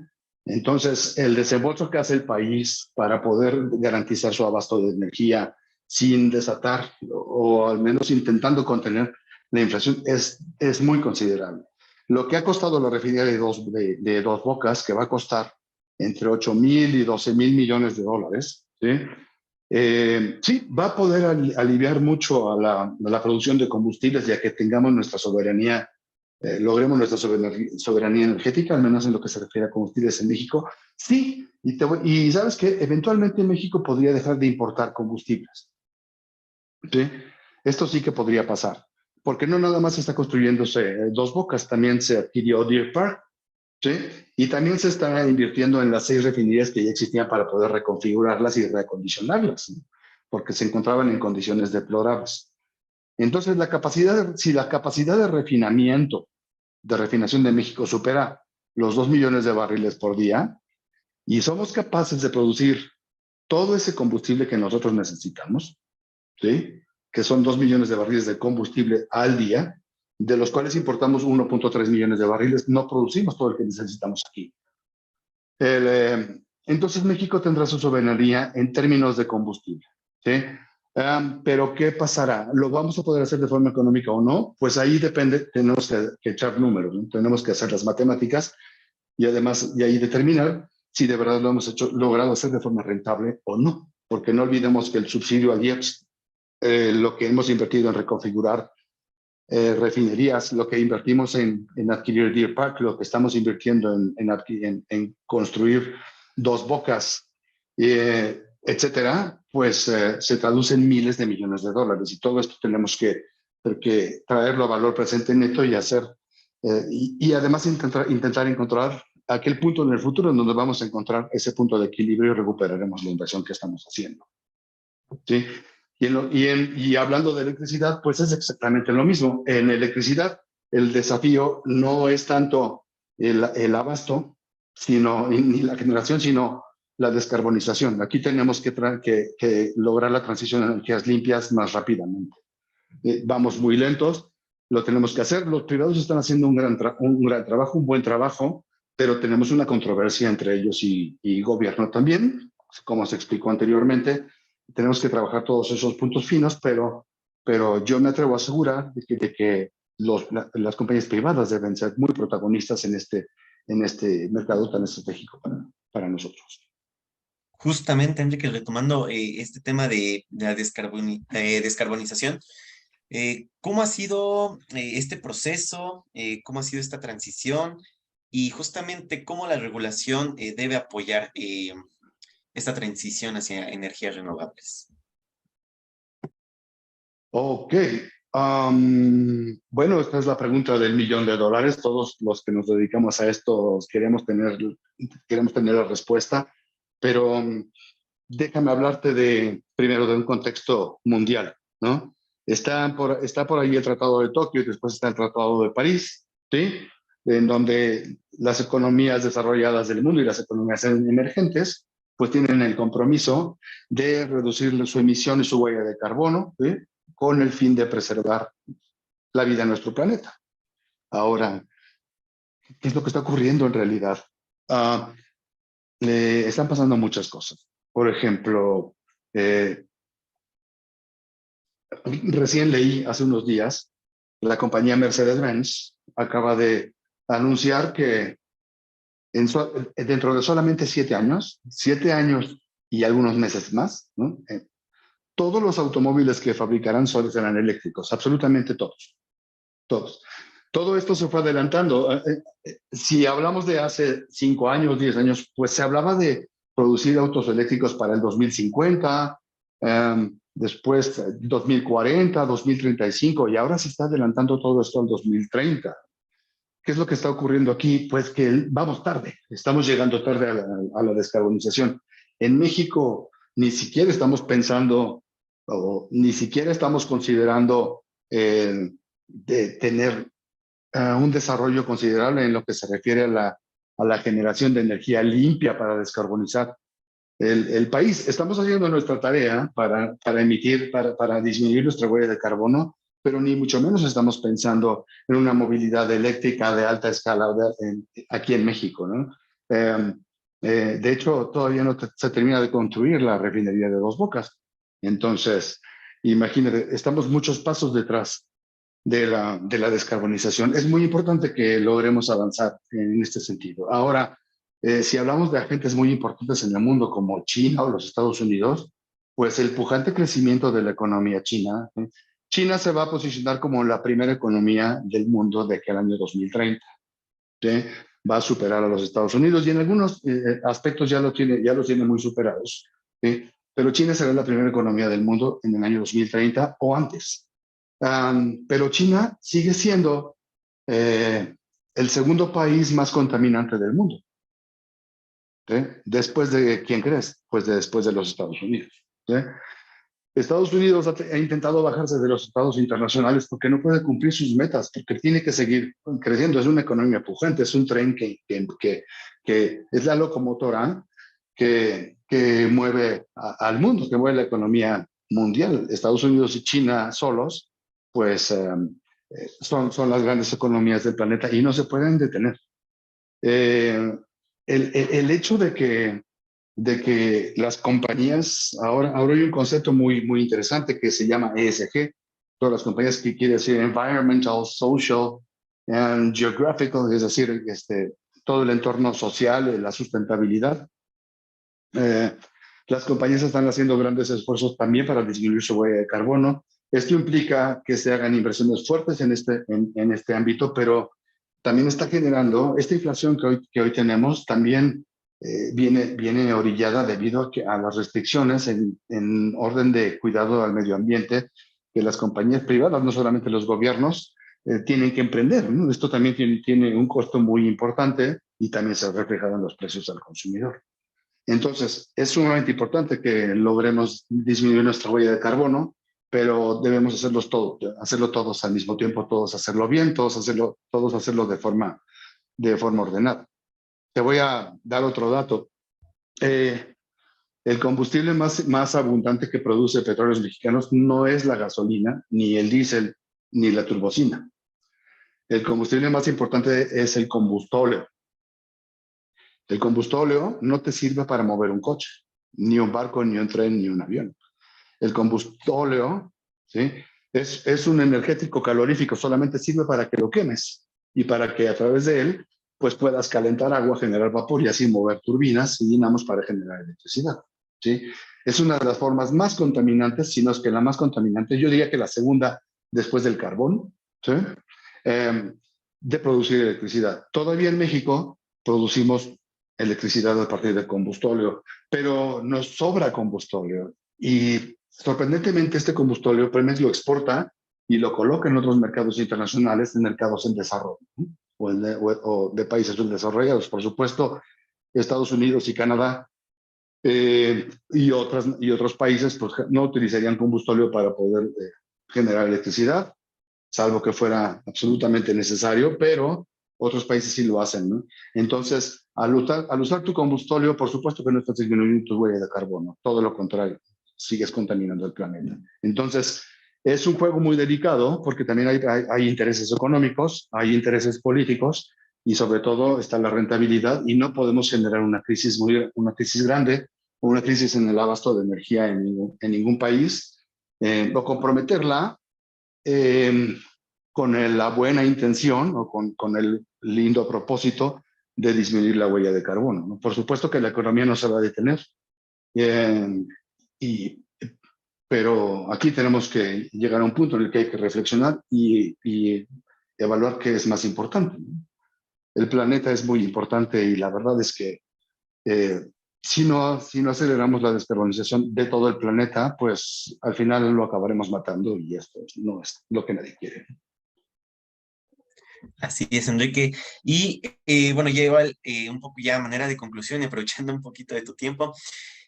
Entonces, el desembolso que hace el país para poder garantizar su abasto de energía sin desatar o al menos intentando contener la inflación es muy considerable. Lo que ha costado la refinería de Dos Bocas, que va a costar entre 8,000 y 12,000 millones de dólares, ¿sí? Sí, va a poder aliviar mucho a la producción de combustibles, ya que tengamos nuestra soberanía, logremos nuestra soberanía energética, al menos en lo que se refiere a combustibles en México. Sí, y sabes que eventualmente México podría dejar de importar combustibles. ¿Sí? Esto sí que podría pasar, porque no nada más está construyéndose Dos Bocas, también se adquirió Deer Park, ¿sí? Y también se está invirtiendo en las 6 refinerías que ya existían para poder reconfigurarlas y reacondicionarlas, ¿no? Porque se encontraban en condiciones deplorables. Entonces, si la capacidad de refinamiento, de refinación de México supera los 2 millones de barriles por día y somos capaces de producir todo ese combustible que nosotros necesitamos, ¿sí? Que son 2 millones de barriles de combustible al día, de los cuales importamos 1.3 millones de barriles, no producimos todo el que necesitamos aquí. Entonces México tendrá su soberanía en términos de combustible, ¿sí? Pero ¿qué pasará? ¿Lo vamos a poder hacer de forma económica o no? Pues ahí depende, tenemos que echar números, ¿no? Tenemos que hacer las matemáticas y además de ahí determinar si de verdad lo hemos logrado hacer de forma rentable o no, porque no olvidemos que el subsidio al IEPS, lo que hemos invertido en reconfigurar refinerías, lo que invertimos en adquirir Deer Park, lo que estamos invirtiendo en construir Dos Bocas, etcétera, pues se traduce en miles de millones de dólares. Y todo esto tenemos que traerlo a valor presente neto y hacer, y además intentar encontrar aquel punto en el futuro en donde vamos a encontrar ese punto de equilibrio y recuperaremos la inversión que estamos haciendo, ¿sí? Y hablando de electricidad, pues es exactamente lo mismo. En electricidad, el desafío no es tanto el abasto, ni la generación, sino la descarbonización. Aquí tenemos que lograr la transición a energías limpias más rápidamente. Vamos muy lentos, lo tenemos que hacer. Los privados están haciendo un gran trabajo, un buen trabajo, pero tenemos una controversia entre ellos y gobierno también, como se explicó anteriormente. Tenemos que trabajar todos esos puntos finos, pero yo me atrevo a asegurar de que las compañías privadas deben ser muy protagonistas en este mercado tan estratégico para nosotros. Justamente, Enrique, retomando este tema de la descarbonización, ¿Cómo ha sido este proceso? ¿Cómo ha sido esta transición? Y justamente cómo la regulación debe apoyar esta transición hacia energías renovables. Ok. Bueno, esta es la pregunta del $1.000.000. Todos los que nos dedicamos a esto queremos tener la respuesta, pero déjame hablarte primero de un contexto mundial, ¿no? Está por ahí el Tratado de Tokio y después está el Tratado de París, ¿sí? En donde las economías desarrolladas del mundo y las economías emergentes pues tienen el compromiso de reducir su emisión y su huella de carbono, ¿sí? Con el fin de preservar la vida en nuestro planeta. Ahora, ¿qué es lo que está ocurriendo en realidad? Ah, están pasando muchas cosas. Por ejemplo, recién leí hace unos días, la compañía Mercedes-Benz acaba de anunciar que dentro de solamente 7 años y algunos meses más, ¿no? Todos los automóviles que fabricarán solo serán eléctricos, absolutamente todos, todos. Todo esto se fue adelantando. Si hablamos de hace 5 años, 10 años, pues se hablaba de producir autos eléctricos para el 2050, después 2040, 2035, y ahora se está adelantando todo esto al 2030. ¿Qué es lo que está ocurriendo aquí? Pues que vamos tarde, estamos llegando tarde a la descarbonización. En México ni siquiera estamos pensando o ni siquiera estamos considerando de tener un desarrollo considerable en lo que se refiere a la generación de energía limpia para descarbonizar el país. Estamos haciendo nuestra tarea para disminuir nuestra huella de carbono, pero ni mucho menos estamos pensando en una movilidad eléctrica de alta escala aquí en México, ¿no? De hecho, todavía no se termina de construir la refinería de Dos Bocas. Entonces, imagínate, estamos muchos pasos detrás de la descarbonización. Es muy importante que logremos avanzar en este sentido. Ahora, si hablamos de agentes muy importantes en el mundo como China o los Estados Unidos, pues el pujante crecimiento de la economía china, China se va a posicionar como la primera economía del mundo de aquí al año 2030. ¿Sí? Va a superar a los Estados Unidos y en algunos aspectos ya los tiene muy superados. ¿Sí? Pero China será la primera economía del mundo en el año 2030 o antes. Pero China sigue siendo el segundo país más contaminante del mundo. ¿Sí? ¿Después de quién crees? Pues después de los Estados Unidos. ¿Sí? Estados Unidos ha intentado bajarse de los tratados internacionales porque no puede cumplir sus metas, porque tiene que seguir creciendo. Es una economía pujante, es un tren que es la locomotora que mueve al mundo, que mueve la economía mundial. Estados Unidos y China solos, pues son las grandes economías del planeta y no se pueden detener. El hecho de que las compañías, ahora hay un concepto muy, muy interesante que se llama ESG, todas las compañías que quiere decir Environmental, Social and Geographical, es decir, todo el entorno social, la sustentabilidad. Las compañías están haciendo grandes esfuerzos también para disminuir su huella de carbono. Esto implica que se hagan inversiones fuertes en este ámbito, pero también está generando esta inflación que hoy tenemos, también viene orillada debido a las restricciones en orden de cuidado al medio ambiente que las compañías privadas, no solamente los gobiernos, tienen que emprender, ¿no? Esto también tiene un costo muy importante y también se refleja en los precios al consumidor. Entonces, es sumamente importante que logremos disminuir nuestra huella de carbono, pero debemos hacerlo todos al mismo tiempo, todos hacerlo bien, todos hacerlo de forma ordenada. Te voy a dar otro dato. El combustible más abundante que produce Petróleos Mexicanos no es la gasolina, ni el diésel, ni la turbocina. El combustible más importante es el combustóleo. El combustóleo no te sirve para mover un coche, ni un barco, ni un tren, ni un avión. El combustóleo, ¿sí? Es un energético calorífico, solamente sirve para que lo quemes y para que a través de él pues puedas calentar agua, generar vapor y así mover turbinas y dinamos para generar electricidad. ¿Sí? Es una de las formas más contaminantes, si no es que la más contaminante. Yo diría que la segunda después del carbón, ¿sí? De producir electricidad. Todavía en México producimos electricidad a partir de combustóleo, pero nos sobra combustóleo. Y sorprendentemente este combustóleo Pemex lo exporta y lo coloca en otros mercados internacionales, en mercados en desarrollo, ¿no? o de países subdesarrollados. Por supuesto, Estados Unidos y Canadá y otros países pues, no utilizarían combustóleo para poder generar electricidad, salvo que fuera absolutamente necesario, pero otros países sí lo hacen, ¿no? Entonces, al usar tu combustóleo, por supuesto que no estás disminuyendo tu huella de carbono, todo lo contrario, sigues contaminando el planeta. Entonces, es un juego muy delicado porque también hay intereses económicos, hay intereses políticos y sobre todo está la rentabilidad y no podemos generar una crisis grande o una crisis en el abasto de energía en ningún país o comprometerla con la buena intención o con el lindo propósito de disminuir la huella de carbono, ¿no? Por supuesto que la economía no se va a detener, pero aquí tenemos que llegar a un punto en el que hay que reflexionar y evaluar qué es más importante, ¿no? El planeta es muy importante y la verdad es que si no aceleramos la descarbonización de todo el planeta, pues al final lo acabaremos matando y esto no es lo que nadie quiere. Así es, Enrique. Y bueno, ya igual un poco ya a manera de conclusión y aprovechando un poquito de tu tiempo,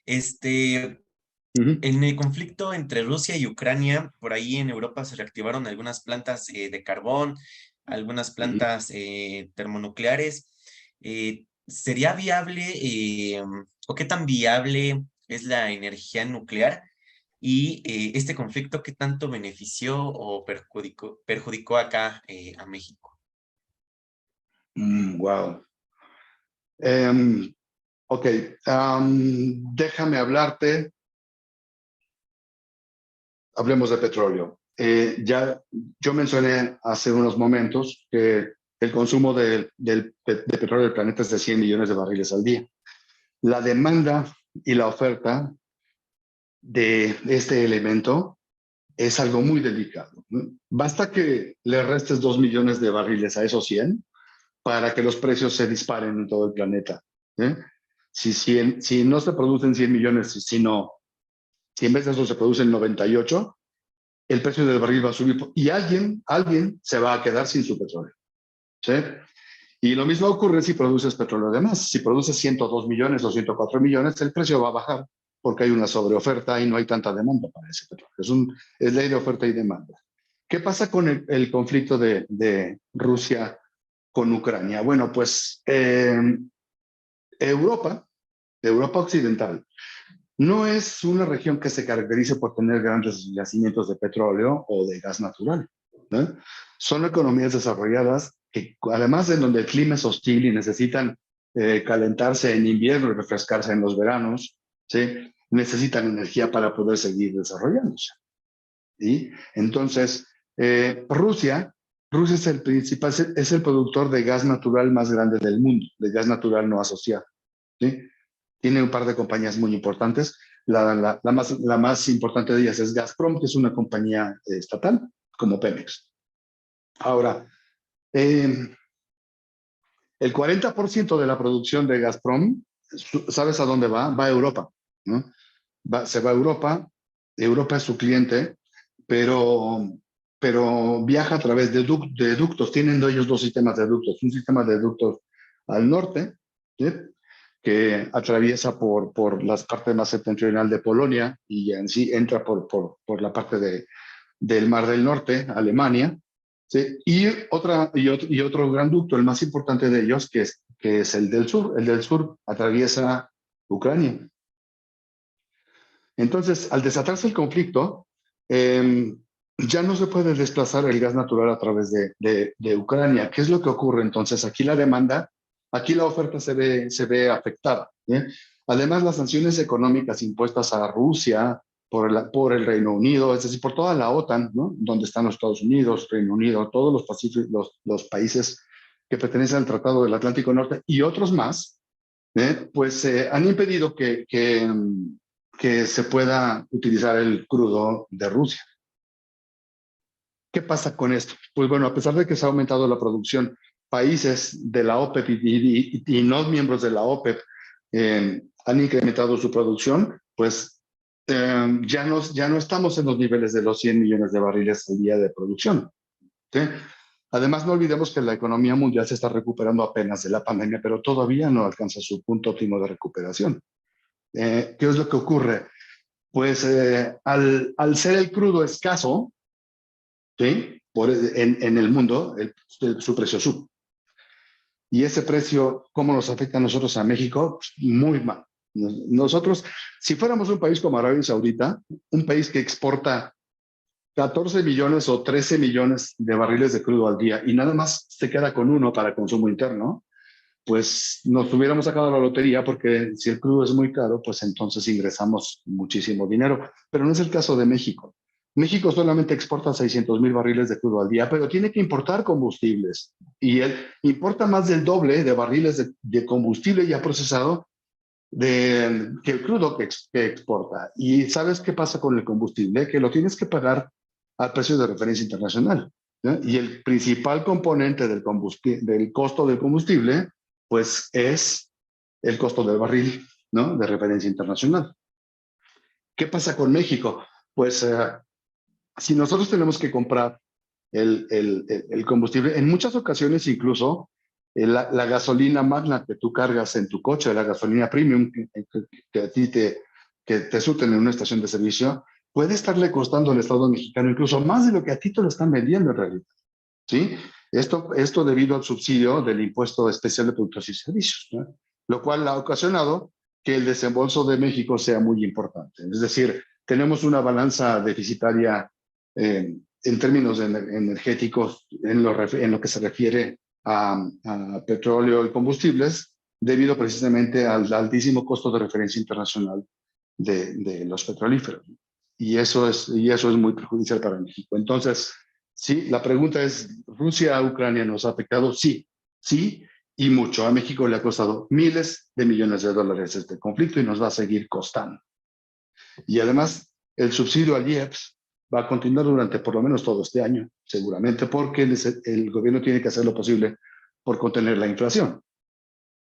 en el conflicto entre Rusia y Ucrania, por ahí en Europa se reactivaron algunas plantas de carbón, algunas plantas termonucleares. ¿Sería viable o qué tan viable es la energía nuclear? Y este conflicto, ¿qué tanto benefició o perjudicó acá a México? Wow. Ok, déjame hablarte. Hablemos de petróleo. Yo mencioné hace unos momentos que el consumo de petróleo del planeta es de 100 millones de barriles al día. La demanda y la oferta de este elemento es algo muy delicado, ¿no? Basta que le restes 2 millones de barriles a esos 100 para que los precios se disparen en todo el planeta, ¿eh? Si no se producen 100 millones, si en vez de eso se producen 98, el precio del barril va a subir y alguien se va a quedar sin su petróleo, ¿sí? Y lo mismo ocurre si produces petróleo de más. Si produces 102 millones o 104 millones, el precio va a bajar porque hay una sobreoferta y no hay tanta demanda para ese petróleo. Es ley de oferta y demanda. ¿Qué pasa con el conflicto de Rusia con Ucrania? Bueno, pues Europa Occidental, no es una región que se caracterice por tener grandes yacimientos de petróleo o de gas natural, ¿no? Son economías desarrolladas que, además de donde el clima es hostil y necesitan calentarse en invierno y refrescarse en los veranos, ¿sí? Necesitan energía para poder seguir desarrollándose, ¿sí? Entonces, Rusia es es el productor de gas natural más grande del mundo, de gas natural no asociado, ¿sí? Tiene un par de compañías muy importantes. La más importante de ellas es Gazprom, que es una compañía estatal, como Pemex. Ahora, el 40% de la producción de Gazprom, ¿sabes a dónde va? Va a Europa, ¿no? Se va a Europa. Europa es su cliente, pero viaja a través de ductos. Tienen ellos dos sistemas de ductos. Un sistema de ductos al norte, ¿sí? Que atraviesa por la parte más septentrional de Polonia y en sí entra por la parte del Mar del Norte, Alemania, ¿sí? Y otro gran ducto, el más importante de ellos, que es el del sur. El del sur atraviesa Ucrania. Entonces, al desatarse el conflicto, ya no se puede desplazar el gas natural a través de Ucrania. ¿Qué es lo que ocurre entonces? Aquí la oferta se ve afectada, ¿eh? Además, las sanciones económicas impuestas a Rusia por el Reino Unido, es decir, por toda la OTAN, ¿no? Donde están los Estados Unidos, Reino Unido, todos los países que pertenecen al Tratado del Atlántico Norte y otros más, pues han impedido que se pueda utilizar el crudo de Rusia. ¿Qué pasa con esto? Pues bueno, a pesar de que se ha aumentado la producción, países de la OPEP y no miembros de la OPEP han incrementado su producción, pues ya no estamos en los niveles de los 100 millones de barriles al día de producción. ¿Sí? Además, no olvidemos que la economía mundial se está recuperando apenas de la pandemia, pero todavía no alcanza su punto óptimo de recuperación. ¿Qué es lo que ocurre? Pues al ser el crudo escaso, ¿sí? En el mundo, su precio sube. Y ese precio, ¿cómo nos afecta a nosotros, a México? Pues muy mal. Nosotros, si fuéramos un país como Arabia Saudita, un país que exporta 14 millones o 13 millones de barriles de crudo al día y nada más se queda con uno para consumo interno, pues nos hubiéramos sacado la lotería, porque si el crudo es muy caro, pues entonces ingresamos muchísimo dinero. Pero no es el caso de México. México solamente exporta 600,000 barriles de crudo al día, pero tiene que importar combustibles. Y él importa más del doble de barriles de combustible ya procesado que el crudo que exporta. ¿Y sabes qué pasa con el combustible? Que lo tienes que pagar al precio de referencia internacional, ¿no? Y el principal componente del costo del combustible, pues es el costo del barril, ¿no? De referencia internacional. ¿Qué pasa con México? Pues si nosotros tenemos que comprar el combustible, en muchas ocasiones incluso la gasolina magna que tú cargas en tu coche, la gasolina premium que a ti que te surten en una estación de servicio, puede estarle costando al Estado mexicano incluso más de lo que a ti te lo están vendiendo en realidad, ¿sí? Esto debido al subsidio del impuesto especial de productos y servicios, ¿no? Lo cual ha ocasionado que el desembolso de México sea muy importante. Es decir, tenemos una balanza deficitaria en términos energéticos en lo que se refiere a petróleo y combustibles, debido precisamente al altísimo costo de referencia internacional de los petrolíferos. Y eso es muy perjudicial para México. Entonces, sí, la pregunta es, ¿Rusia a Ucrania nos ha afectado? Sí, sí, y mucho. A México le ha costado miles de millones de dólares este conflicto y nos va a seguir costando. Y además, el subsidio al IEPS va a continuar durante por lo menos todo este año, seguramente, porque el gobierno tiene que hacer lo posible por contener la inflación,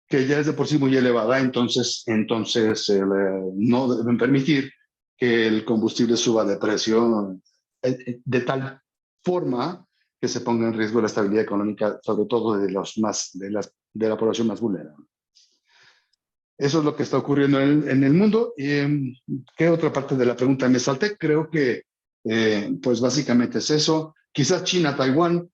que ya es de por sí muy elevada. Entonces no deben permitir que el combustible suba de precio de tal forma que se ponga en riesgo la estabilidad económica, sobre todo de la población más vulnerable. Eso es lo que está ocurriendo en el mundo. ¿Qué otra parte de la pregunta me salté? Creo que, pues básicamente es eso. Quizás China-Taiwán.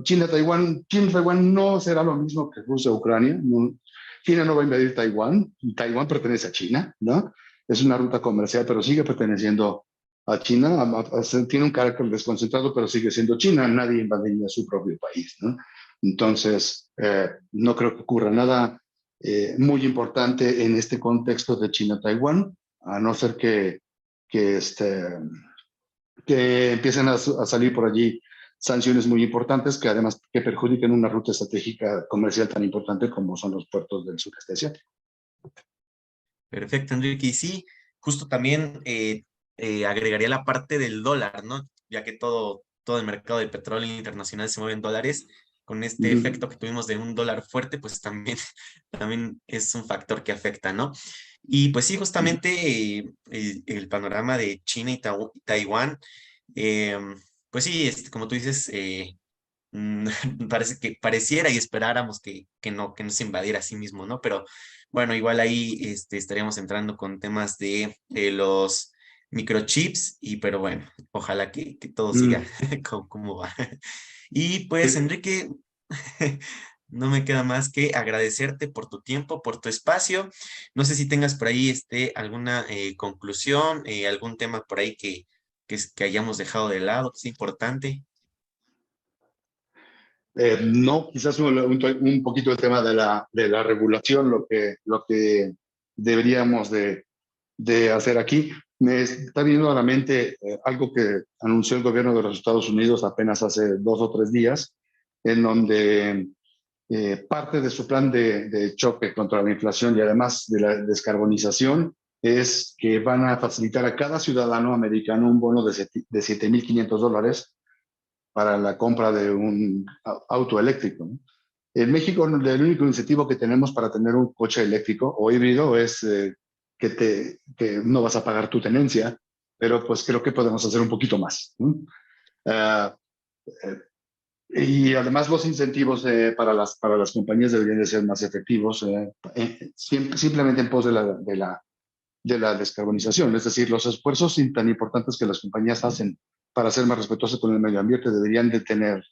China-Taiwán no será lo mismo que Rusia-Ucrania. No, China no va a invadir Taiwán. Taiwán pertenece a China, ¿no? Es una ruta comercial, pero sigue perteneciendo a China. Tiene un carácter desconcentrado, pero sigue siendo China. Nadie invadiría su propio país, ¿no? Entonces, no creo que ocurra nada muy importante en este contexto de China-Taiwán, a no ser que empiecen a salir por allí sanciones muy importantes que además que perjudiquen una ruta estratégica comercial tan importante como son los puertos del sureste asiático. Perfecto, Enrique. Y sí, justo también agregaría la parte del dólar, ¿no? Ya que todo el mercado de petróleo internacional se mueve en dólares, con este efecto que tuvimos de un dólar fuerte, pues también, también es un factor que afecta, ¿no? Y pues sí, justamente el panorama de China y Taiwán, pues sí, como tú dices, parece que pareciera y esperáramos que no se invadiera a sí mismo, ¿no? Pero bueno, igual ahí estaríamos entrando con temas de los microchips, pero bueno, ojalá que todo siga como va. Y pues, Enrique, no me queda más que agradecerte por tu tiempo, por tu espacio. No sé si tengas por ahí alguna conclusión, algún tema por ahí que hayamos dejado de lado, que es importante. No, quizás un poquito el tema de la regulación, lo que deberíamos de hacer aquí. Me está viniendo a la mente algo que anunció el gobierno de los Estados Unidos apenas hace 2 o 3 días, en donde parte de su plan de choque contra la inflación y además de la descarbonización es que van a facilitar a cada ciudadano americano un bono de $7,500 para la compra de un auto eléctrico, ¿no? En México, el único incentivo que tenemos para tener un coche eléctrico o híbrido es que no vas a pagar tu tenencia, pero pues creo que podemos hacer un poquito más, ¿no? Y además los incentivos para las compañías deberían de ser más efectivos, simplemente en pos de la descarbonización. Es decir, los esfuerzos tan importantes que las compañías hacen para ser más respetuosas con el medio ambiente deberían de tener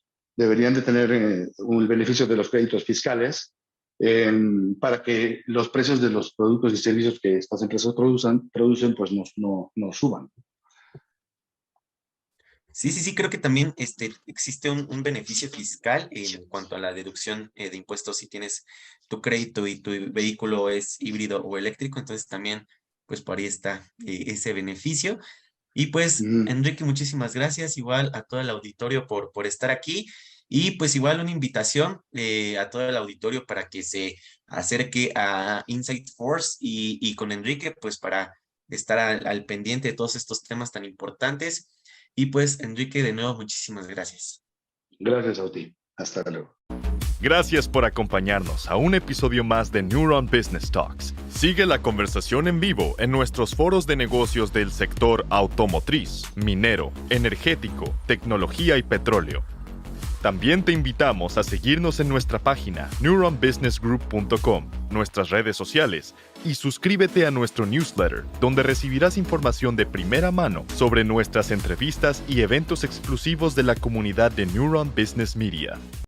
un beneficio de los créditos fiscales para que los precios de los productos y servicios que estas empresas producen pues no suban. Sí, creo que también existe un beneficio fiscal en cuanto a la deducción de impuestos si tienes tu crédito y tu vehículo es híbrido o eléctrico, entonces también pues por ahí está ese beneficio. Y pues, Enrique, muchísimas gracias, igual a todo el auditorio por estar aquí, y pues igual una invitación a todo el auditorio para que se acerque a Insight Force y con Enrique, pues para estar al pendiente de todos estos temas tan importantes. Y pues, Enrique, de nuevo, muchísimas gracias. Gracias a ti. Hasta luego. Gracias por acompañarnos a un episodio más de Neuron Business Talks. Sigue la conversación en vivo en nuestros foros de negocios del sector automotriz, minero, energético, tecnología y petróleo. También te invitamos a seguirnos en nuestra página neuronbusinessgroup.com, nuestras redes sociales y suscríbete a nuestro newsletter, donde recibirás información de primera mano sobre nuestras entrevistas y eventos exclusivos de la comunidad de Neuron Business Media.